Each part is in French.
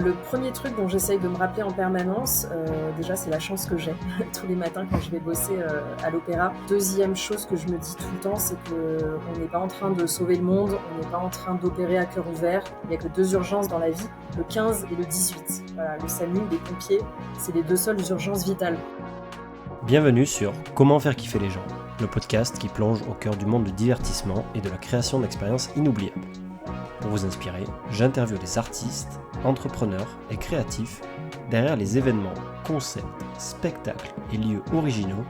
Le premier truc dont j'essaye de me rappeler en permanence, déjà c'est la chance que j'ai tous les matins quand je vais bosser à l'opéra. Deuxième chose que je me dis tout le temps, c'est qu'on n'est pas en train de sauver le monde, on n'est pas en train d'opérer à cœur ouvert. Il n'y a que deux urgences dans la vie, le 15 et le 18. Voilà, le SAMU, les pompiers, c'est les deux seules urgences vitales. Bienvenue sur Comment faire kiffer les gens, le podcast qui plonge au cœur du monde du divertissement et de la création d'expériences inoubliables. Pour vous inspirer, j'interviewe des artistes, entrepreneurs et créatifs derrière les événements, concepts, spectacles et lieux originaux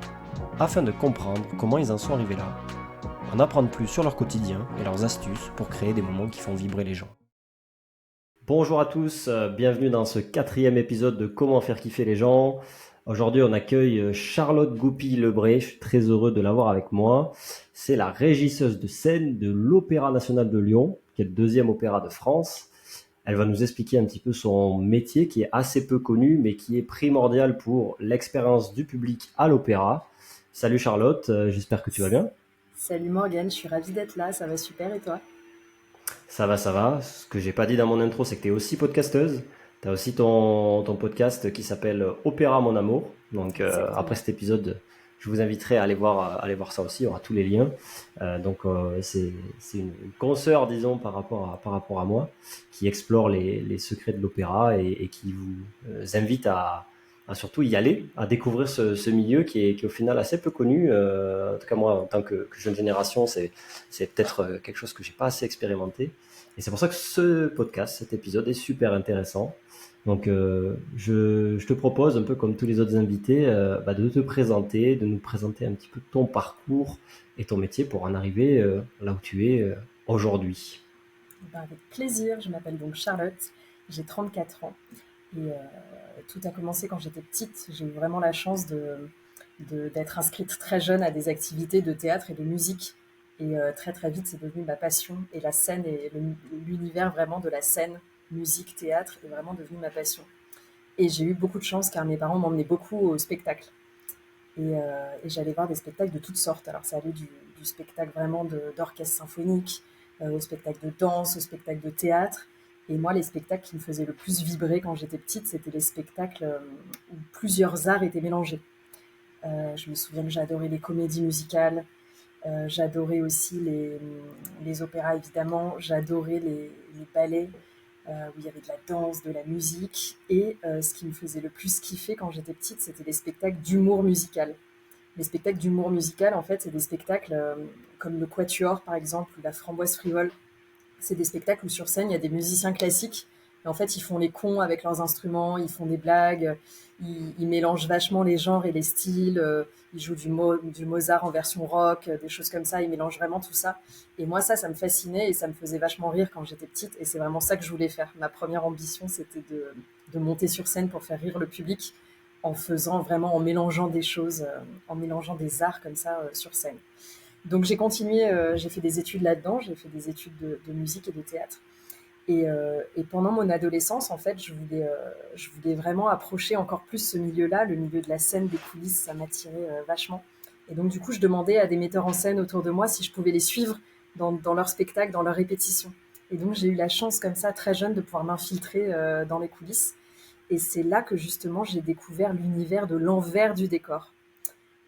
afin de comprendre comment ils en sont arrivés là, en apprendre plus sur leur quotidien et leurs astuces pour créer des moments qui font vibrer les gens. Bonjour à tous, bienvenue dans ce 4e épisode de Comment faire kiffer les gens. Aujourd'hui, on accueille Charlotte Goupil-Lebré. Je suis très heureux de l'avoir avec moi. C'est la régisseuse de scène de l'Opéra national de Lyon, qui est le deuxième opéra de France. Elle va nous expliquer un petit peu son métier, qui est assez peu connu, mais qui est primordial pour l'expérience du public à l'opéra. Salut Charlotte, j'espère que tu vas bien. Salut Morgane, je suis ravie d'être là, ça va super et toi ? Ça va, ça va. Ce que j'ai pas dit dans mon intro, c'est que tu es aussi podcasteuse. Tu as aussi ton podcast qui s'appelle Opéra Mon Amour. Donc Exactement. après cet épisode, je vous inviterai à aller voir ça aussi. Il y aura tous les liens. C'est une consoeur, disons, par rapport à moi, qui explore les secrets de l'opéra et qui vous invite à surtout y aller, à découvrir ce milieu qui est au final assez peu connu. En tout cas, moi, en tant que jeune génération, c'est peut-être quelque chose que j'ai pas assez expérimenté. Et c'est pour ça que ce podcast, cet épisode est super intéressant. Donc, je te propose, un peu comme tous les autres invités, de te présenter, de nous présenter un petit peu ton parcours et ton métier pour en arriver là où tu es aujourd'hui. Avec plaisir, je m'appelle donc Charlotte, j'ai 34 ans. Et tout a commencé quand j'étais petite. J'ai eu vraiment la chance d'être inscrite très jeune à des activités de théâtre et de musique. Et très très vite, c'est devenu ma passion. Et la scène et l'univers vraiment de la scène, musique, théâtre est vraiment devenu ma passion. Et j'ai eu beaucoup de chance car mes parents m'emmenaient beaucoup au spectacle. Et j'allais voir des spectacles de toutes sortes. Alors ça allait du spectacle vraiment d'orchestre symphonique, au spectacle de danse, au spectacle de théâtre. Et moi, les spectacles qui me faisaient le plus vibrer quand j'étais petite, c'était les spectacles où plusieurs arts étaient mélangés. Je me souviens que j'adorais les comédies musicales, j'adorais aussi les opéras évidemment, j'adorais les ballets où il y avait de la danse, de la musique. Et ce qui me faisait le plus kiffer quand j'étais petite, c'était les spectacles d'humour musical. Les spectacles d'humour musical, en fait, c'est des spectacles comme le Quatuor, par exemple, ou la Framboise Frivole. C'est des spectacles où sur scène, il y a des musiciens classiques. Et en fait, ils font les cons avec leurs instruments, ils font des blagues, ils mélangent vachement les genres et les styles. Ils jouent du Mozart en version rock, des choses comme ça. Ils mélangent vraiment tout ça. Et moi, ça me fascinait et ça me faisait vachement rire quand j'étais petite. Et c'est vraiment ça que je voulais faire. Ma première ambition, c'était de monter sur scène pour faire rire le public en faisant vraiment, en mélangeant des choses, en mélangeant des arts comme ça sur scène. Donc j'ai continué, j'ai fait des études là-dedans, j'ai fait des études de musique et de théâtre. Et pendant mon adolescence, en fait, je voulais vraiment approcher encore plus ce milieu-là, le milieu de la scène, des coulisses, ça m'attirait vachement. Et donc du coup, je demandais à des metteurs en scène autour de moi si je pouvais les suivre dans leurs spectacles, dans leurs répétitions. Et donc j'ai eu la chance comme ça, très jeune, de pouvoir m'infiltrer dans les coulisses. Et c'est là que justement j'ai découvert l'univers de l'envers du décor.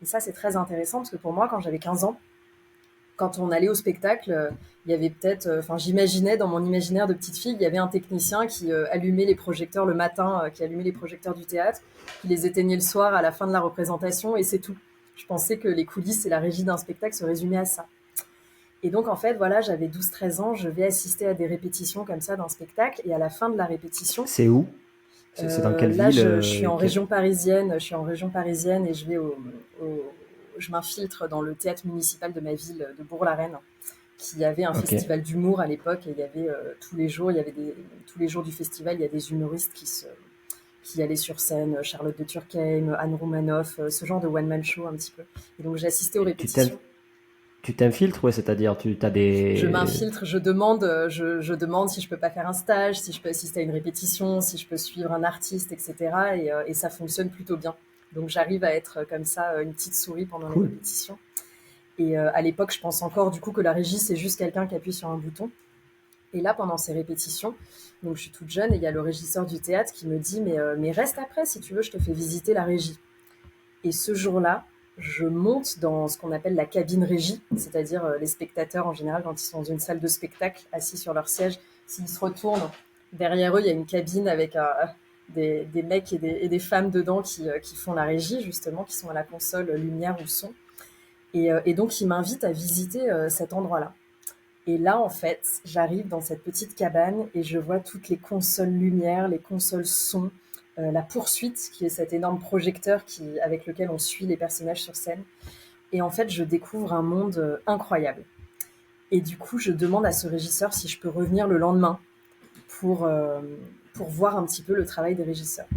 Et ça, c'est très intéressant parce que pour moi, quand j'avais 15 ans, quand on allait au spectacle, il y avait peut-être, enfin, j'imaginais dans mon imaginaire de petite fille, il y avait un technicien qui allumait les projecteurs le matin, qui allumait les projecteurs du théâtre, qui les éteignait le soir à la fin de la représentation, et c'est tout. Je pensais que les coulisses et la régie d'un spectacle se résumaient à ça. Et donc, en fait, voilà, j'avais 12-13 ans, je vais assister à des répétitions comme ça d'un spectacle, et à la fin de la répétition, C'est où? C'est dans quelle là, ville je suis en région parisienne, et je m'infiltre dans le théâtre municipal de ma ville, de Bourg-la-Reine, qui avait un Ok. festival d'humour à l'époque, et il y avait tous les jours, tous les jours du festival, il y a des humoristes qui allaient sur scène, Charlotte de Turckheim, Anne Romanoff, ce genre de one-man show un petit peu. Et donc j'ai assisté aux Tu répétitions. tu t'infiltres, ouais, c'est-à-dire tu as Je des... m'infiltre, je demande si je peux pas faire un stage, si je peux assister à une répétition, si je peux suivre un artiste, etc. Et ça fonctionne plutôt bien. Donc j'arrive à être comme ça une petite souris pendant les Cool. répétitions. Et à l'époque, je pense encore du coup que la régie, c'est juste quelqu'un qui appuie sur un bouton. Et là, pendant ces répétitions, donc je suis toute jeune et il y a le régisseur du théâtre qui me dit mais reste après, si tu veux, je te fais visiter la régie. Et ce jour-là, je monte dans ce qu'on appelle la cabine régie, c'est-à-dire les spectateurs en général, quand ils sont dans une salle de spectacle, assis sur leur siège, s'ils se retournent, derrière eux, il y a une cabine avec des mecs et des femmes dedans qui font la régie, justement, qui sont à la console lumière ou son. Et donc, ils m'invitent à visiter cet endroit-là. Et là, en fait, j'arrive dans cette petite cabane et je vois toutes les consoles lumière, les consoles son, la poursuite, qui est cet énorme projecteur avec lequel on suit les personnages sur scène. Et en fait, je découvre un monde incroyable. Et du coup, je demande à ce régisseur si je peux revenir le lendemain pour, euh, pour voir un petit peu le travail des régisseurs.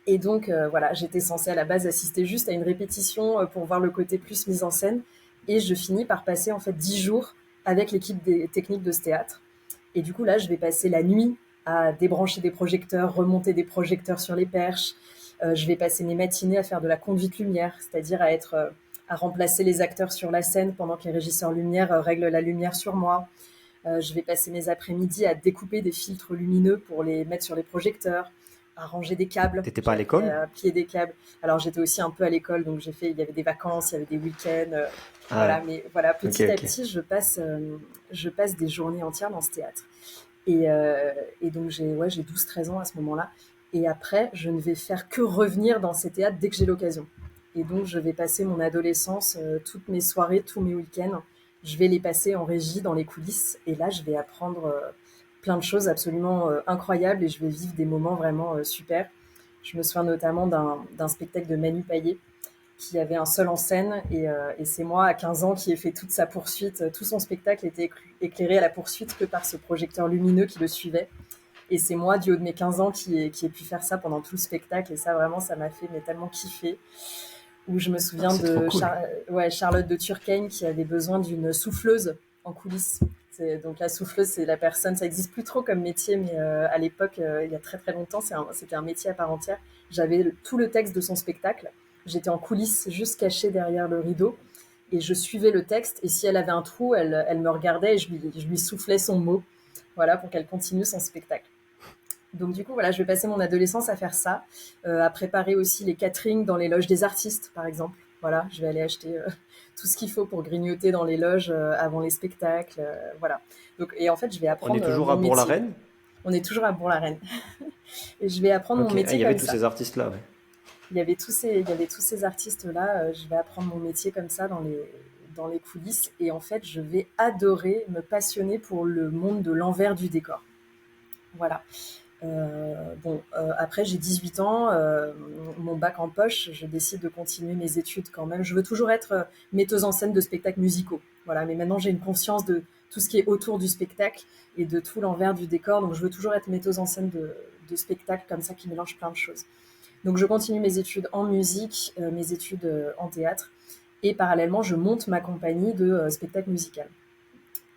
Et donc, voilà, j'étais censée à la base assister juste à une répétition pour voir le côté plus mise en scène. Et je finis par passer en fait 10 jours avec l'équipe des techniques de ce théâtre. Et du coup, là, je vais passer la nuit à débrancher des projecteurs, remonter des projecteurs sur les perches. Je vais passer mes matinées à faire de la conduite lumière, c'est-à-dire à remplacer les acteurs sur la scène pendant que les régisseurs lumière règlent la lumière sur moi. Je vais passer mes après-midi à découper des filtres lumineux pour les mettre sur les projecteurs, à ranger des câbles. T'étais pas à l'école? À plier des câbles. Alors j'étais aussi un peu à l'école, donc il y avait des vacances, il y avait des week-ends. Ah Voilà, ouais. mais voilà, Ok, petit à ok. petit, je passe des journées entières dans ce théâtre. Et donc j'ai 12-13 ans à ce moment-là. Et après, je ne vais faire que revenir dans ces théâtres dès que j'ai l'occasion. Et donc je vais passer mon adolescence, toutes mes soirées, tous mes week-ends, je vais les passer en régie dans les coulisses. Et là, je vais apprendre plein de choses absolument incroyables et je vais vivre des moments vraiment super. Je me souviens notamment d'un spectacle de Manu Payet qui avait un seul en scène et c'est moi à 15 ans qui ai fait toute sa poursuite. Tout son spectacle était éclairé à la poursuite que par ce projecteur lumineux qui le suivait. Et c'est moi, du haut de mes 15 ans, qui ai pu faire ça pendant tout le spectacle. Et ça, vraiment, ça m'a fait tellement kiffer. Où je me Ah, souviens c'est trop de cool. Charlotte de Turckheim qui avait besoin d'une souffleuse en coulisses. Donc la souffleuse, c'est la personne, ça n'existe plus trop comme métier, mais à l'époque, il y a très très longtemps, c'était un métier à part entière. J'avais tout le texte de son spectacle. J'étais en coulisses, juste cachée derrière le rideau. Et je suivais le texte. Et si elle avait un trou, elle me regardait et je lui soufflais son mot. Voilà, pour qu'elle continue son spectacle. Donc du coup, voilà, je vais passer mon adolescence à faire ça, à préparer aussi les caterings dans les loges des artistes, par exemple. Voilà, je vais aller acheter tout ce qu'il faut pour grignoter dans les loges avant les spectacles. Voilà. Donc, et en fait, je vais On est apprendre toujours à mon métier. Bourg-la-Reine? On est toujours à Bourg-la-Reine. Et je vais apprendre mon Ok. Ah, il métier y avait comme tous ça. ces artistes-là, ouais. Il y avait tous ces artistes-là. Je vais apprendre mon métier comme ça dans les coulisses. Et en fait, je vais adorer me passionner pour le monde de l'envers du décor. Voilà. Après, j'ai 18 ans, mon bac en poche, je décide de continuer mes études quand même. Je veux toujours être metteuse en scène de spectacles musicaux. Voilà, mais maintenant j'ai une conscience de tout ce qui est autour du spectacle et de tout l'envers du décor. Donc, je veux toujours être metteuse en scène de spectacles comme ça qui mélangent plein de choses. Donc, je continue mes études en musique, mes études en théâtre. Et parallèlement, je monte ma compagnie de spectacle musical.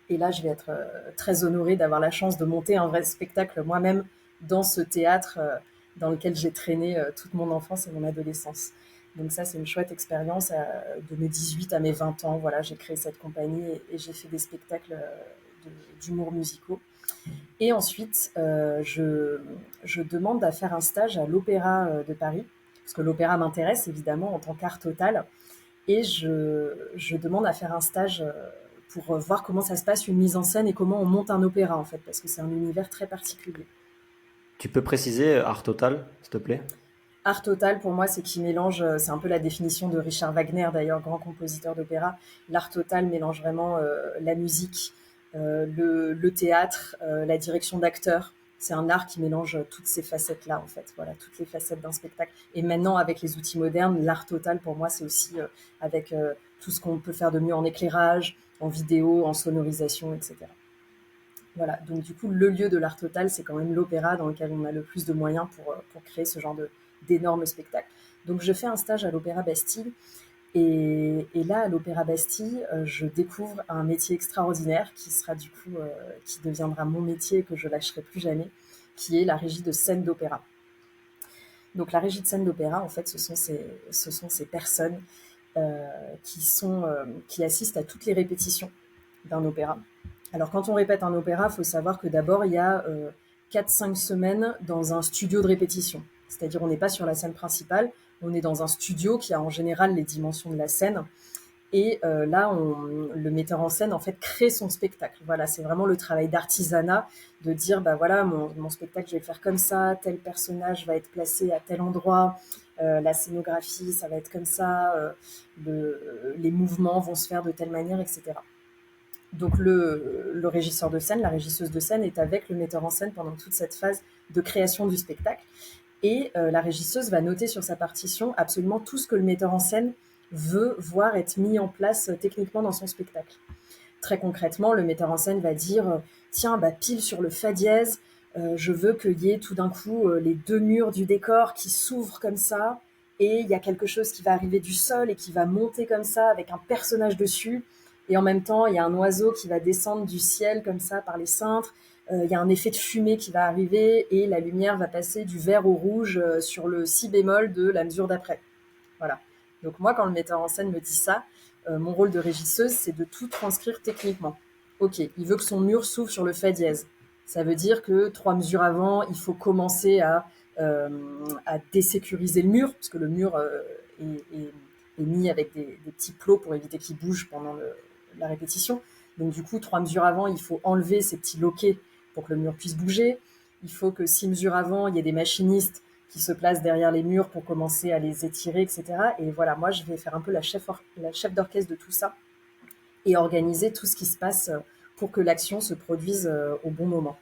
Et là, je vais être très honorée d'avoir la chance de monter un vrai spectacle moi-même dans ce théâtre dans lequel j'ai traîné toute mon enfance et mon adolescence. Donc ça, c'est une chouette expérience. De mes 18 à mes 20 ans, voilà, j'ai créé cette compagnie et j'ai fait des spectacles d'humour musicaux. Et ensuite, je demande à faire un stage à l'Opéra de Paris, parce que l'opéra m'intéresse évidemment en tant qu'art total. Et je demande à faire un stage pour voir comment ça se passe une mise en scène et comment on monte un opéra en fait, parce que c'est un univers très particulier. Tu peux préciser Art Total, s'il te plaît? Art total pour moi, c'est qui mélange, c'est un peu la définition de Richard Wagner d'ailleurs, grand compositeur d'opéra. L'art total mélange vraiment la musique, le théâtre, la direction d'acteurs. C'est un art qui mélange toutes ces facettes-là en fait, voilà, toutes les facettes d'un spectacle. Et maintenant avec les outils modernes, l'art total pour moi c'est aussi avec tout ce qu'on peut faire de mieux en éclairage, en vidéo, en sonorisation, etc. Voilà, donc du coup, le lieu de l'art total, c'est quand même l'opéra dans lequel on a le plus de moyens pour créer ce genre d'énormes spectacles. Donc je fais un stage à l'Opéra Bastille et là, à l'Opéra Bastille, je découvre un métier extraordinaire qui sera du coup, qui deviendra mon métier et que je lâcherai plus jamais, qui est la régie de scène d'opéra. Donc la régie de scène d'opéra, en fait, ce sont ces personnes qui assistent à toutes les répétitions d'un opéra. Alors, quand on répète un opéra, il faut savoir que d'abord, il y a 4-5 semaines dans un studio de répétition. C'est-à-dire, on n'est pas sur la scène principale, on est dans un studio qui a en général les dimensions de la scène. Et là, le metteur en scène, en fait, crée son spectacle. Voilà, c'est vraiment le travail d'artisanat, de dire, bah voilà, mon spectacle, je vais le faire comme ça, tel personnage va être placé à tel endroit, la scénographie, ça va être comme ça, les mouvements vont se faire de telle manière, etc. Donc le régisseur de scène, la régisseuse de scène est avec le metteur en scène pendant toute cette phase de création du spectacle. Et la régisseuse va noter sur sa partition absolument tout ce que le metteur en scène veut voir être mis en place techniquement dans son spectacle. Très concrètement, le metteur en scène va dire tiens, bah, pile sur le fa dièse, je veux qu'il y ait tout d'un coup les deux murs du décor qui s'ouvrent comme ça, et il y a quelque chose qui va arriver du sol et qui va monter comme ça avec un personnage dessus, et en même temps, il y a un oiseau qui va descendre du ciel comme ça par les cintres. Il y a un effet de fumée qui va arriver et la lumière va passer du vert au rouge sur le si bémol de la mesure d'après. Voilà. Donc moi, quand le metteur en scène me dit ça, mon rôle de régisseuse, c'est de tout transcrire techniquement. Ok, il veut que son mur s'ouvre sur le fa dièse. Ça veut dire que 3 mesures avant, il faut commencer à désécuriser le mur, parce que le mur est mis avec des petits plots pour éviter qu'il bouge pendant la répétition. Donc du coup, 3 mesures avant, il faut enlever ces petits loquets pour que le mur puisse bouger. Il faut que 6 mesures avant, il y ait des machinistes qui se placent derrière les murs pour commencer à les étirer, etc. Et voilà, moi, je vais faire un peu la chef d'orchestre de tout ça et organiser tout ce qui se passe pour que l'action se produise au bon moment.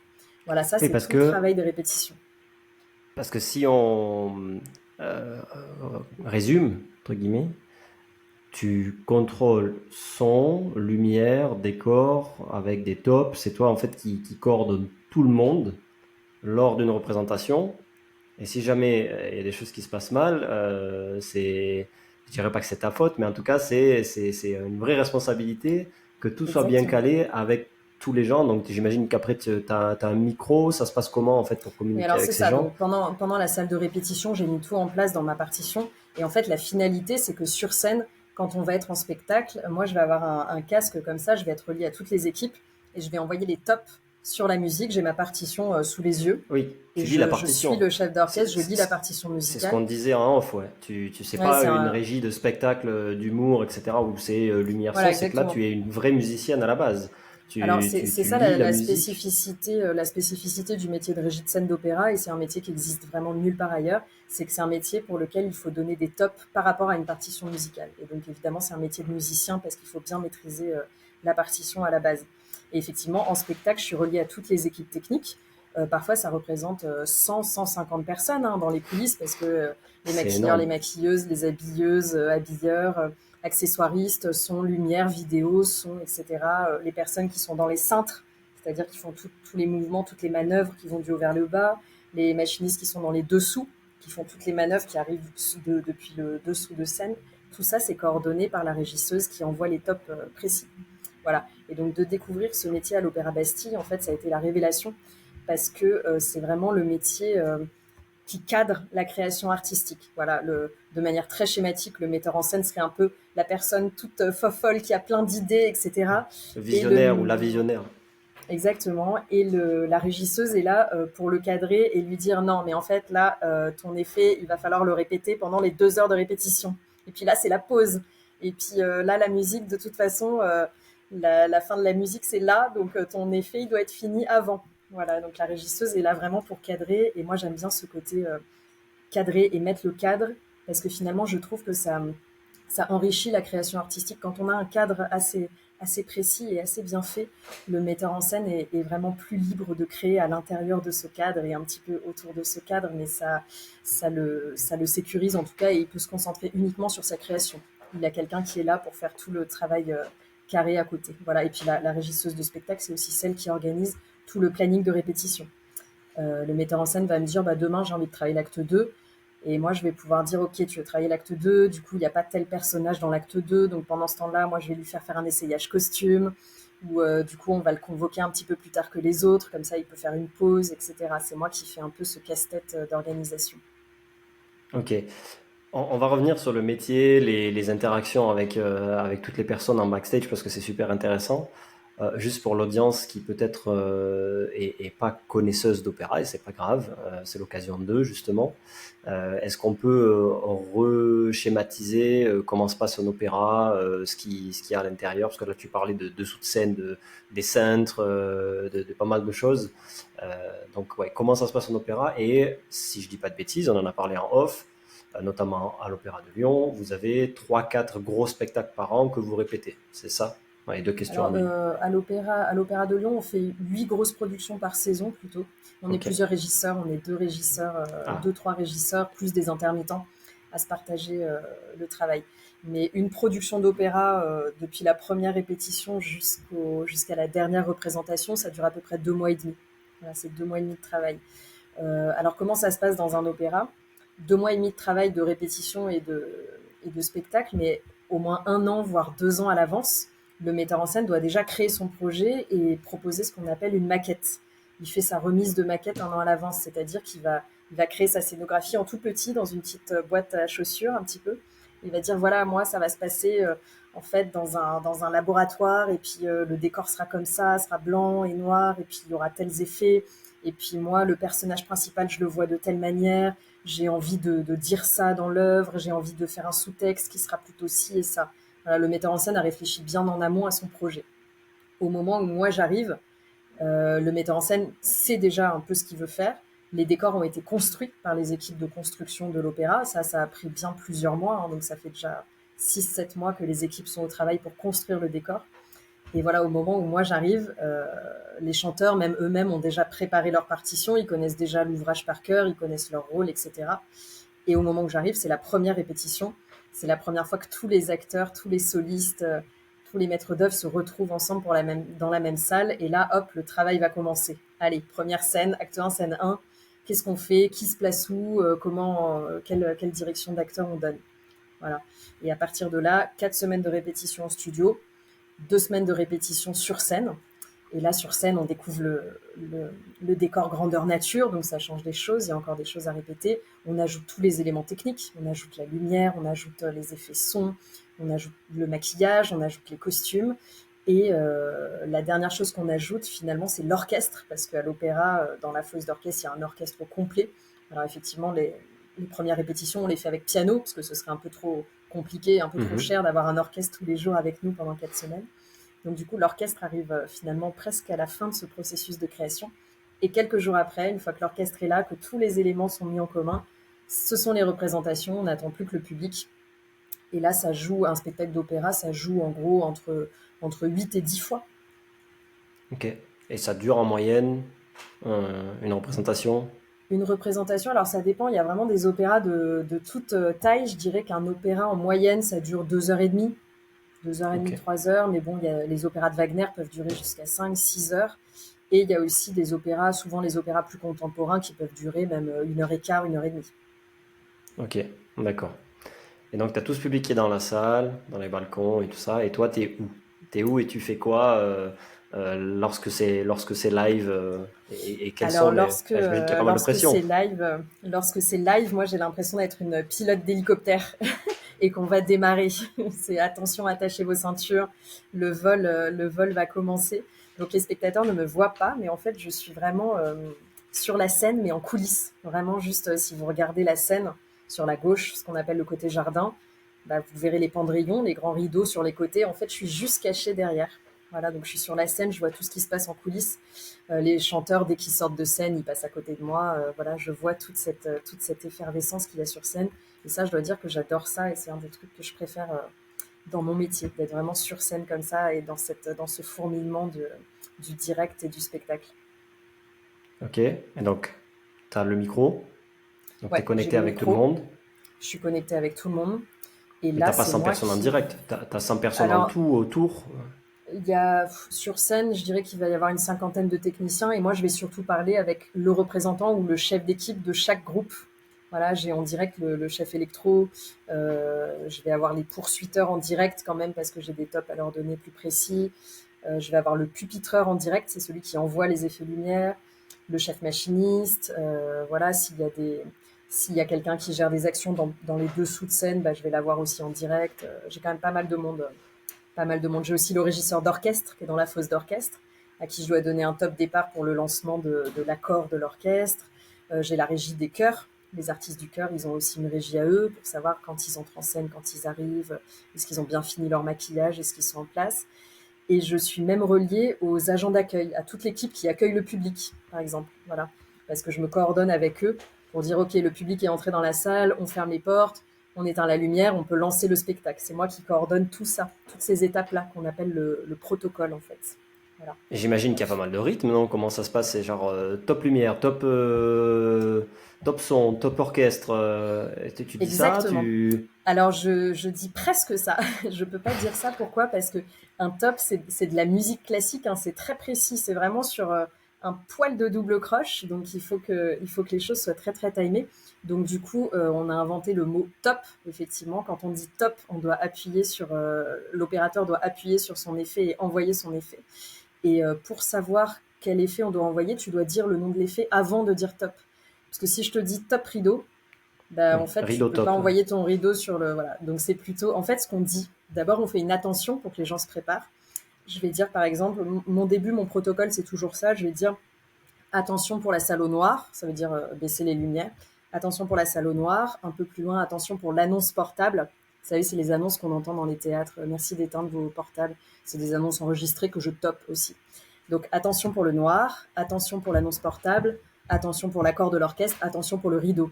Voilà, ça, Oui, c'est tout le travail de répétition. parce que si on euh, résume, entre guillemets, tu contrôles son, lumière, décor avec des tops. C'est toi en fait qui coordonne tout le monde lors d'une représentation. Et si jamais il y a des choses qui se passent mal, je dirais pas que c'est ta faute, mais en tout cas c'est une vraie responsabilité que tout soit bien Exactement. calé avec tous les gens. Donc j'imagine qu'après tu as un micro. Ça se passe comment en fait pour Mais communiquer alors, avec c'est ces ça. gens? Donc, pendant la salle de répétition, j'ai mis tout en place dans ma partition. Et en fait, la finalité, c'est que sur scène, quand on va être en spectacle, moi, je vais avoir un casque comme ça, je vais être relié à toutes les équipes et je vais envoyer les tops sur la musique. J'ai ma partition sous les yeux Oui, et tu lis la je suis partition. le chef C'est d'orchestre, je lis la c'est- partition c'est ce qu'on musicale. disait en off, ouais. Tu sais Ouais, pas c'est une un. régie de spectacle, d'humour, etc., où c'est lumière Voilà, son, c'est que là exactement. tu es une vraie musicienne à la base. Alors, c'est Tu ça lis la la musique. spécificité, du métier de régie de scène d'opéra, et c'est un métier qui existe vraiment nulle part ailleurs. C'est que c'est un métier pour lequel il faut donner des tops par rapport à une partition musicale. Et donc, évidemment, c'est un métier de musicien parce qu'il faut bien maîtriser la partition à la base. Et effectivement, en spectacle, je suis reliée à toutes les équipes techniques. Parfois, ça représente 100, 150 personnes dans les coulisses parce que les C'est maquilleurs, les énorme. maquilleuses, les habilleuses, habilleurs, accessoiristes, son, lumière, vidéo, son, etc. Les personnes qui sont dans les cintres, c'est-à-dire qui font tous les mouvements, toutes les manœuvres qui vont du haut vers le bas, les machinistes qui sont dans les dessous, qui font toutes les manœuvres qui arrivent depuis le dessous de scène. Tout ça, c'est coordonné par la régisseuse qui envoie les tops précis. Voilà. Et donc de découvrir ce métier à l'Opéra Bastille, en fait, ça a été la révélation parce que c'est vraiment le métier qui cadre la création artistique. Voilà, de manière très schématique, le metteur en scène serait un peu la personne toute fofolle qui a plein d'idées, etc. Le Et visionnaire ou la visionnaire. exactement. Et la régisseuse est là pour le cadrer et lui dire non, mais en fait là, ton effet, il va falloir le répéter pendant les 2 heures de répétition. Et puis là, c'est la pause. Et puis là, la musique, de toute façon, la fin de la musique, c'est là, donc ton effet, il doit être fini avant. Voilà, donc la régisseuse est là vraiment pour cadrer. Et moi, j'aime bien ce côté cadrer et mettre le cadre, parce que finalement, je trouve que ça enrichit la création artistique. Quand on a un cadre assez précis et assez bien fait, le metteur en scène est vraiment plus libre de créer à l'intérieur de ce cadre et un petit peu autour de ce cadre, mais ça le sécurise en tout cas et il peut se concentrer uniquement sur sa création. Il a quelqu'un qui est là pour faire tout le travail carré à côté. Voilà. Et puis la régisseuse de spectacle, c'est aussi celle qui organise tout le planning de répétition. Le metteur en scène va me dire bah, demain j'ai envie de travailler l'acte 2. Et moi, je vais pouvoir dire, OK, tu veux travailler l'acte 2, du coup, il n'y a pas tel personnage dans l'acte 2, donc pendant ce temps-là, moi, je vais lui faire un essayage costume, ou du coup, on va le convoquer un petit peu plus tard que les autres, comme ça, il peut faire une pause, etc. C'est moi qui fais un peu ce casse-tête d'organisation. Ok. On va revenir sur le métier, les interactions avec toutes les personnes en backstage parce que c'est super intéressant. Juste pour l'audience qui peut-être est pas connaisseuse d'opéra, et c'est pas grave, c'est l'occasion d'eux justement. Est-ce qu'on peut reschématiser comment se passe un opéra, ce qu'il y a à l'intérieur? Parce que là tu parlais de dessous de scène, des cintres, de pas mal de choses. Donc ouais, comment ça se passe en opéra? Et si je dis pas de bêtises, on en a parlé en off, notamment à l'Opéra de Lyon, vous avez 3-4 gros spectacles par an que vous répétez, c'est ça? Ouais, deux questions en Alors, une. à l'Opéra de Lyon, on fait 8 grosses productions par saison plutôt. On est Ok. plusieurs régisseurs, on est deux régisseurs, Ah, deux, trois régisseurs, plus des intermittents à se partager le travail. Mais une production d'opéra, depuis la première répétition jusqu'à la dernière représentation, ça dure à peu près 2 mois et demi. Voilà, c'est 2 mois et demi de travail. Alors, comment ça se passe dans un opéra? 2 mois et demi de travail de répétition et de spectacle, mais au moins 1 an, voire 2 ans à l'avance, le metteur en scène doit déjà créer son projet et proposer ce qu'on appelle une maquette. Il fait sa remise de maquette 1 an à l'avance, c'est-à-dire il va créer sa scénographie en tout petit dans une petite boîte à chaussures un petit peu. Il va dire voilà, moi ça va se passer en fait dans un laboratoire et puis le décor sera comme ça, sera blanc et noir et puis il y aura tels effets et puis moi le personnage principal je le vois de telle manière, j'ai envie de dire ça dans l'œuvre, j'ai envie de faire un sous-texte qui sera plutôt ci et ça. Voilà, le metteur en scène a réfléchi bien en amont à son projet. Au moment où moi j'arrive, le metteur en scène sait déjà un peu ce qu'il veut faire. Les décors ont été construits par les équipes de construction de l'opéra. Ça a pris bien plusieurs mois, hein, donc ça fait déjà 6-7 mois que les équipes sont au travail pour construire le décor. Et voilà, au moment où moi j'arrive, les chanteurs, même eux-mêmes, ont déjà préparé leur partition, ils connaissent déjà l'ouvrage par cœur, ils connaissent leur rôle, etc. Et au moment où j'arrive, c'est la première répétition. C'est la première fois que tous les acteurs, tous les solistes, tous les maîtres d'œuvre se retrouvent ensemble dans la même salle. Et là, hop, le travail va commencer. Allez, première scène, acte 1, scène 1. Qu'est-ce qu'on fait? Qui se place où? Quelle direction d'acteur on donne? Voilà. Et à partir de là, 4 semaines de répétition en studio, 2 semaines de répétition sur scène. Et là, sur scène, on découvre le décor grandeur nature, donc ça change des choses, il y a encore des choses à répéter. On ajoute tous les éléments techniques, on ajoute la lumière, on ajoute les effets son, on ajoute le maquillage, on ajoute les costumes. Et la dernière chose qu'on ajoute finalement, c'est l'orchestre, parce qu'à l'opéra, dans la fosse d'orchestre, il y a un orchestre complet. Alors effectivement, les premières répétitions, on les fait avec piano, parce que ce serait un peu trop compliqué, un peu trop mhm. cher d'avoir un orchestre tous les jours avec nous pendant 4 semaines. Donc du coup, l'orchestre arrive finalement presque à la fin de ce processus de création. Et quelques jours après, une fois que l'orchestre est là, que tous les éléments sont mis en commun, ce sont les représentations, on n'attend plus que le public. Et là, ça joue, un spectacle d'opéra, ça joue en gros entre 8 et 10 fois. Ok. Et ça dure en moyenne une représentation? Une représentation, alors ça dépend, il y a vraiment des opéras de toute taille. Je dirais qu'un opéra en moyenne, ça dure 2 heures et demie, 2 heures et demie, Ok. 3 heures. Mais bon, les opéras de Wagner peuvent durer jusqu'à 5-6 heures. Et il y a aussi des opéras, souvent les opéras plus contemporains, qui peuvent durer même 1 heure et quart, 1 heure et demie. Ok. D'accord. Et donc, tu as tout ce public qui est dans la salle, dans les balcons et tout ça. Et toi, t'es où? T'es où et tu fais quoi lorsque c'est live et quels sont Alors les... Ah, j'imagine qu'il y a pas mal de pression. lorsque c'est live, moi j'ai l'impression d'être une pilote d'hélicoptère et qu'on va démarrer. C'est attention, attachez vos ceintures, le vol va commencer. Donc les spectateurs ne me voient pas, mais en fait je suis vraiment sur la scène, mais en coulisses. Vraiment juste si vous regardez la scène sur la gauche, ce qu'on appelle le côté jardin, bah, vous verrez les pendrillons, les grands rideaux sur les côtés. En fait, je suis juste cachée derrière. Voilà, donc je suis sur la scène, je vois tout ce qui se passe en coulisses. Les chanteurs, dès qu'ils sortent de scène, ils passent à côté de moi. Voilà, je vois toute cette effervescence qu'il y a sur scène. Et ça, je dois dire que j'adore ça et c'est un des trucs que je préfère dans mon métier, d'être vraiment sur scène comme ça et dans ce fourmillement du direct et du spectacle. Ok. Et donc, tu as le micro. Donc, tu es Ouais, j'ai connecté le avec tout le micro, monde. je suis connectée avec tout le monde. Et Mais là, t'as pas c'est 100 moi personnes en qui. direct. T'as 100 personnes en Alors, tout autour. il y a sur scène, je dirais qu'il va y avoir une cinquantaine de techniciens et moi je vais surtout parler avec le représentant ou le chef d'équipe de chaque groupe. Voilà, j'ai en direct le chef électro, je vais avoir les poursuiteurs en direct quand même parce que j'ai des tops à leur donner plus précis. Je vais avoir le pupitreur en direct, c'est celui qui envoie les effets lumière, le chef machiniste. Voilà, s'il y a quelqu'un qui gère des actions dans les dessous de scène, bah, je vais l'avoir aussi en direct. J'ai quand même pas mal de monde pas mal de monde. J'ai aussi le régisseur d'orchestre qui est dans la fosse d'orchestre, à qui je dois donner un top départ pour le lancement de l'accord de l'orchestre. J'ai la régie des chœurs. Les artistes du chœur, ils ont aussi une régie à eux pour savoir quand ils entrent en scène, quand ils arrivent, est-ce qu'ils ont bien fini leur maquillage, est-ce qu'ils sont en place. Et je suis même reliée aux agents d'accueil, à toute l'équipe qui accueille le public, par exemple. Voilà. Parce que je me coordonne avec eux pour dire, OK, le public est entré dans la salle, on ferme les portes, on éteint la lumière, on peut lancer le spectacle. C'est moi qui coordonne tout ça, toutes ces étapes-là qu'on appelle le protocole, en fait. Voilà. Et j'imagine qu'il y a pas mal de rythmes, non? Comment ça se passe? C'est genre top lumière, top son, top orchestre. Tu dis ça, Exactement. tu... Alors, je dis presque ça. Je peux pas dire ça. Pourquoi? Parce que un top, c'est de la musique classique, hein, c'est très précis. C'est vraiment sur un poil de double croche. Donc, il faut que les choses soient très, très timées. Donc, du coup, on a inventé le mot top. Effectivement, quand on dit top, on doit appuyer sur, l'opérateur doit appuyer sur son effet et envoyer son effet. Et pour savoir quel effet on doit envoyer, tu dois dire le nom de l'effet avant de dire top. Parce que si je te dis top rideau, bah, Oui, en fait, tu rideau peux pas top. envoyer ton rideau sur le. Voilà. Donc, c'est plutôt. En fait, ce qu'on dit, d'abord, on fait une attention pour que les gens se préparent. Je vais dire, par exemple, mon début, mon protocole, c'est toujours ça. Je vais dire attention pour la salle au noir. Ça veut dire baisser les lumières. Attention pour la salle au noir. Un peu plus loin, attention pour l'annonce portable. Vous savez, c'est les annonces qu'on entend dans les théâtres. Merci d'éteindre vos portables. C'est des annonces enregistrées que je top aussi. Donc, attention pour le noir. Attention pour l'annonce portable. Attention pour l'accord de l'orchestre. Attention pour le rideau.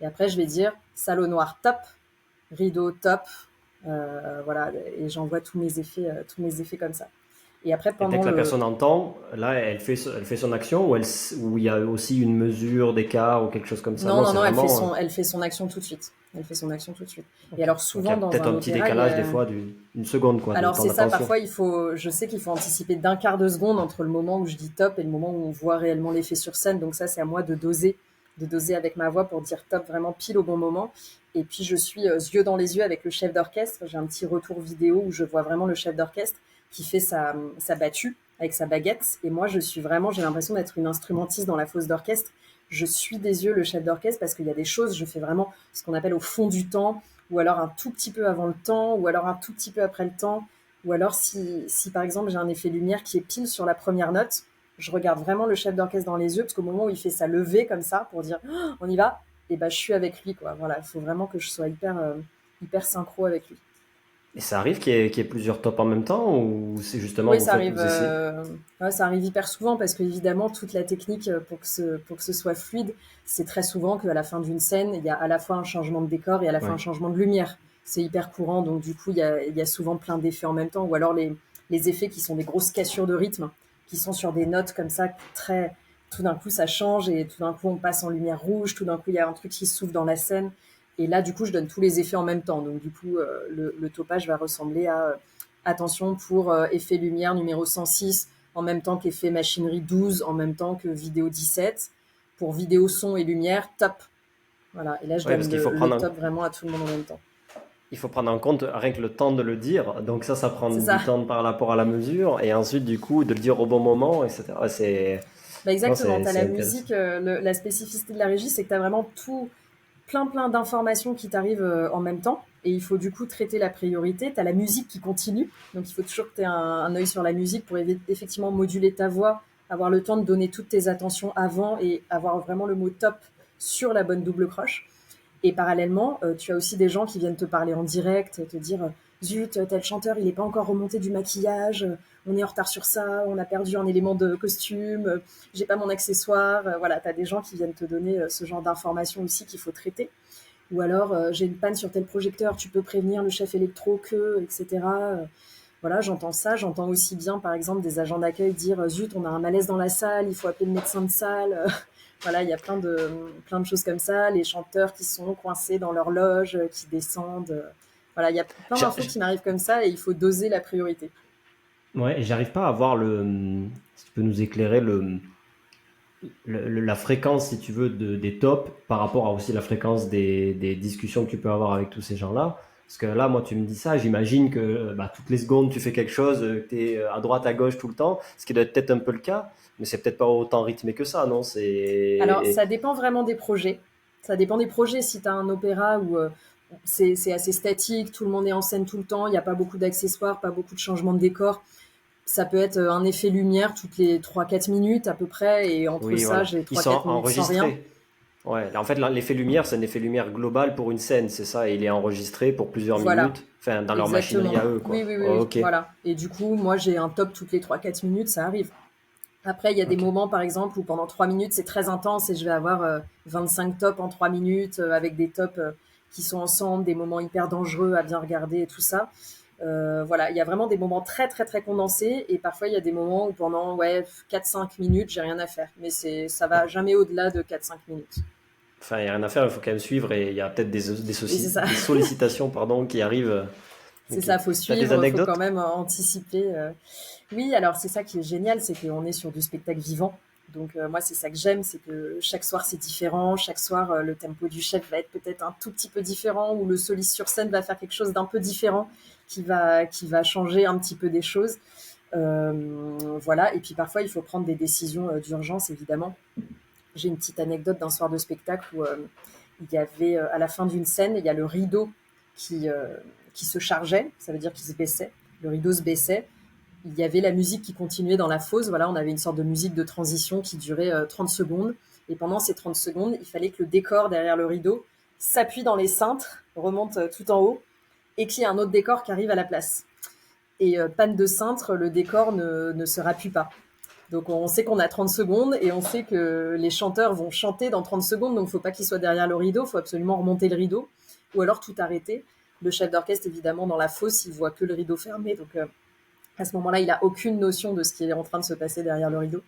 Et après, je vais dire salle au noir top, rideau top, voilà, et j'envoie tous mes effets comme ça. Et après, Et dès pendant que la le, personne entend, là, elle fait son action ou ou il y a aussi une mesure d'écart ou quelque chose comme ça? non, Non, non, c'est non, vraiment... elle fait son action tout de suite. Elle fait son action tout de suite. Et Ok. alors Donc il y souvent a dans peut-être un un petit opéra, décalage des fois d'une seconde, quoi, de alors temps c'est ça, d'attention. parfois je sais qu'il faut anticiper d'un quart de seconde entre le moment où je dis top et le moment où on voit réellement l'effet sur scène. Donc ça, c'est à moi de doser avec ma voix pour dire top vraiment pile au bon moment. Et puis je suis yeux dans les yeux avec le chef d'orchestre. J'ai un petit retour vidéo où je vois vraiment le chef d'orchestre qui fait sa battue avec sa baguette. Et moi, je suis vraiment, j'ai l'impression d'être une instrumentiste dans la fosse d'orchestre. Je suis des yeux le chef d'orchestre parce qu'il y a des choses, je fais vraiment ce qu'on appelle au fond du temps, ou alors un tout petit peu avant le temps, ou alors un tout petit peu après le temps, ou alors si par exemple j'ai un effet lumière qui est pile sur la première note, je regarde vraiment le chef d'orchestre dans les yeux, parce qu'au moment où il fait sa levée comme ça, pour dire oh, on y va, et ben je suis avec lui, quoi. Voilà, il faut vraiment que je sois hyper synchro avec lui. Et ça arrive qu'il y ait plusieurs tops en même temps ou c'est justement Oui, vous essayez? ouais, ça arrive hyper souvent parce qu'évidemment, toute la technique pour que ce soit fluide, c'est très souvent qu'à la fin d'une scène, il y a à la fois un changement de décor et à la fois un Ouais. changement de lumière. C'est hyper courant, donc du coup, il y a souvent plein d'effets en même temps, ou alors les effets qui sont des grosses cassures de rythme, qui sont sur des notes comme ça, très, tout d'un coup, ça change et tout d'un coup, on passe en lumière rouge, tout d'un coup, il y a un truc qui s'ouvre dans la scène. Et là, du coup, je donne tous les effets en même temps. Donc, du coup, le topage va ressembler à attention pour effet lumière numéro 106 en même temps qu'effet machinerie 12, en même temps que vidéo 17. Pour vidéo son et lumière, top. Voilà. Et là, je Ouais, parce donne qu'il faut le prendre top vraiment à tout le monde en même temps. il faut prendre en compte rien que le temps de le dire. Donc ça prend C'est du ça. temps par rapport à la mesure et ensuite du coup de le dire au bon moment, etc. Bah Non, exactement. Tu as c'est la intéressant. musique, la spécificité de la régie, c'est que tu as vraiment tout, plein d'informations qui t'arrivent en même temps. Et il faut du coup traiter la priorité. Tu as la musique qui continue. Donc il faut toujours que tu aies un œil sur la musique pour effectivement moduler ta voix, avoir le temps de donner toutes tes attentions avant et avoir vraiment le mot top sur la bonne double croche. Et parallèlement, tu as aussi des gens qui viennent te parler en direct, te dire zut, tel chanteur, il n'est pas encore remonté du maquillage, on est en retard sur ça, on a perdu un élément de costume, j'ai pas mon accessoire. Voilà, tu as des gens qui viennent te donner ce genre d'informations aussi qu'il faut traiter. Ou alors, j'ai une panne sur tel projecteur, tu peux prévenir le chef électro que, etc. Voilà, j'entends ça. J'entends aussi bien, par exemple, des agents d'accueil dire zut, on a un malaise dans la salle, il faut appeler le médecin de salle. Voilà, il y a plein de choses comme ça. Les chanteurs qui sont coincés dans leur loge, qui descendent. Voilà, il y a plein J'a- d'infos qui m'arrivent comme ça et il faut doser la priorité. Ouais, j'arrive pas à voir si tu peux nous éclairer la fréquence, si tu veux, des tops par rapport à aussi la fréquence des discussions que tu peux avoir avec tous ces gens-là. Parce que là, moi, tu me dis ça, j'imagine que bah, toutes les secondes, tu fais quelque chose, que tu es à droite, à gauche tout le temps, ce qui doit être peut-être un peu le cas, mais c'est peut-être pas autant rythmé que ça, non? Alors, ça dépend vraiment des projets. Ça dépend des projets. Si tu as un opéra où c'est assez statique, tout le monde est en scène tout le temps, il n'y a pas beaucoup d'accessoires, pas beaucoup de changements de décor. Ça peut être un effet lumière toutes les 3-4 minutes à peu près, et entre Oui, ça, voilà. j'ai Ils sont 3-4 minutes sans rien. enregistrés. Ouais, là, en fait, l'effet lumière, c'est un effet lumière global pour une scène, c'est ça, et il est enregistré pour plusieurs Voilà, minutes, enfin, dans leur machinerie exactement. à eux, Oui, quoi. oui, oui, Oh, oui, ok, voilà. Et du coup, moi, j'ai un top toutes les 3-4 minutes, ça arrive. Après, il y a des ok. moments, par exemple, où pendant 3 minutes, c'est très intense et je vais avoir 25 tops en 3 minutes avec des tops qui sont ensemble, des moments hyper dangereux à bien regarder et tout ça. Voilà, il y a vraiment des moments très, très, très condensés et parfois, il y a des moments où pendant 4-5 minutes, j'ai rien à faire. Mais ça va jamais au-delà de 4-5 minutes. Enfin, il n'y a rien à faire, il faut quand même suivre, et il y a peut-être Oui, c'est ça. des sollicitations, pardon, qui arrivent. C'est Ok. ça, faut T'as des suivre, faut quand anecdotes? même anticiper. Oui, alors c'est ça qui est génial, c'est qu'on est sur du spectacle vivant. Donc moi, c'est ça que j'aime, c'est que chaque soir c'est différent. Chaque soir, le tempo du chef va être peut-être un tout petit peu différent, ou le soliste sur scène va faire quelque chose d'un peu différent, qui va changer un petit peu des choses. Voilà. Et puis parfois, il faut prendre des décisions d'urgence, évidemment. J'ai une petite anecdote d'un soir de spectacle où il y avait à la fin d'une scène, il y a le rideau qui, euh, qui se chargeait, ça veut dire qu'il se baissait. Le rideau se baissait. Il y avait la musique qui continuait dans la fosse. Voilà, on avait une sorte de musique de transition qui durait 30 secondes. Et pendant ces 30 secondes, il fallait que le décor derrière le rideau s'appuie dans les cintres, remonte tout en haut, et qu'il y ait un autre décor qui arrive à la place. Et panne de cintre, le décor ne se rappuie pas. Donc on sait qu'on a 30 secondes et on sait que les chanteurs vont chanter dans 30 secondes, donc il ne faut pas qu'ils soient derrière le rideau, il faut absolument remonter le rideau ou alors tout arrêter. Le chef d'orchestre, évidemment, dans la fosse, il voit que le rideau fermé, donc à ce moment-là, il n'a aucune notion de ce qui est en train de se passer derrière le rideau.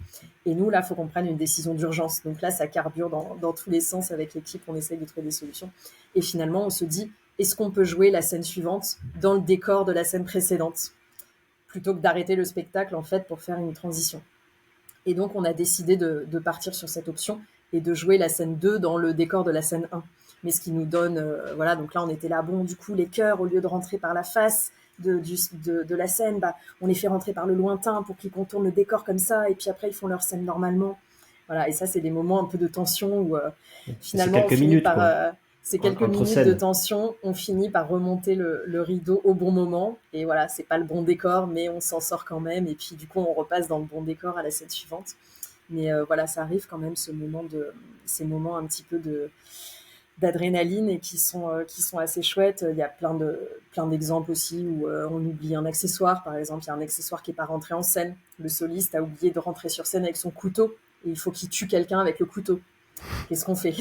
Et nous, là, il faut qu'on prenne une décision d'urgence. Donc là, ça carbure dans tous les sens avec l'équipe, on essaye de trouver des solutions. Et finalement, on se dit, est-ce qu'on peut jouer la scène suivante dans le décor de la scène précédente plutôt que d'arrêter le spectacle, en fait, pour faire une transition. Et donc, on a décidé de partir sur cette option et de jouer la scène 2 dans le décor de la scène 1. Mais ce qui nous donne, voilà, donc là, on était là, bon, du coup, les chœurs, au lieu de rentrer par la face de la scène, bah, on les fait rentrer par le lointain pour qu'ils contournent le décor comme ça, et puis après, ils font leur scène normalement. Voilà, et ça, c'est des moments un peu de tension où C'est finalement, on quelques finit minutes, par, quoi, ces quelques entre minutes de scènes. tension, on finit par remonter le rideau au bon moment. Et voilà, c'est pas le bon décor, mais on s'en sort quand même. Et puis du coup, on repasse dans le bon décor à la scène suivante. Mais voilà, ça arrive quand même ces moments un petit peu d'adrénaline et qui sont assez chouettes. Il y a plein d'exemples aussi où on oublie un accessoire. Par exemple, il y a un accessoire qui n'est pas rentré en scène. Le soliste a oublié de rentrer sur scène avec son couteau et il faut qu'il tue quelqu'un avec le couteau. Qu'est-ce qu'on fait?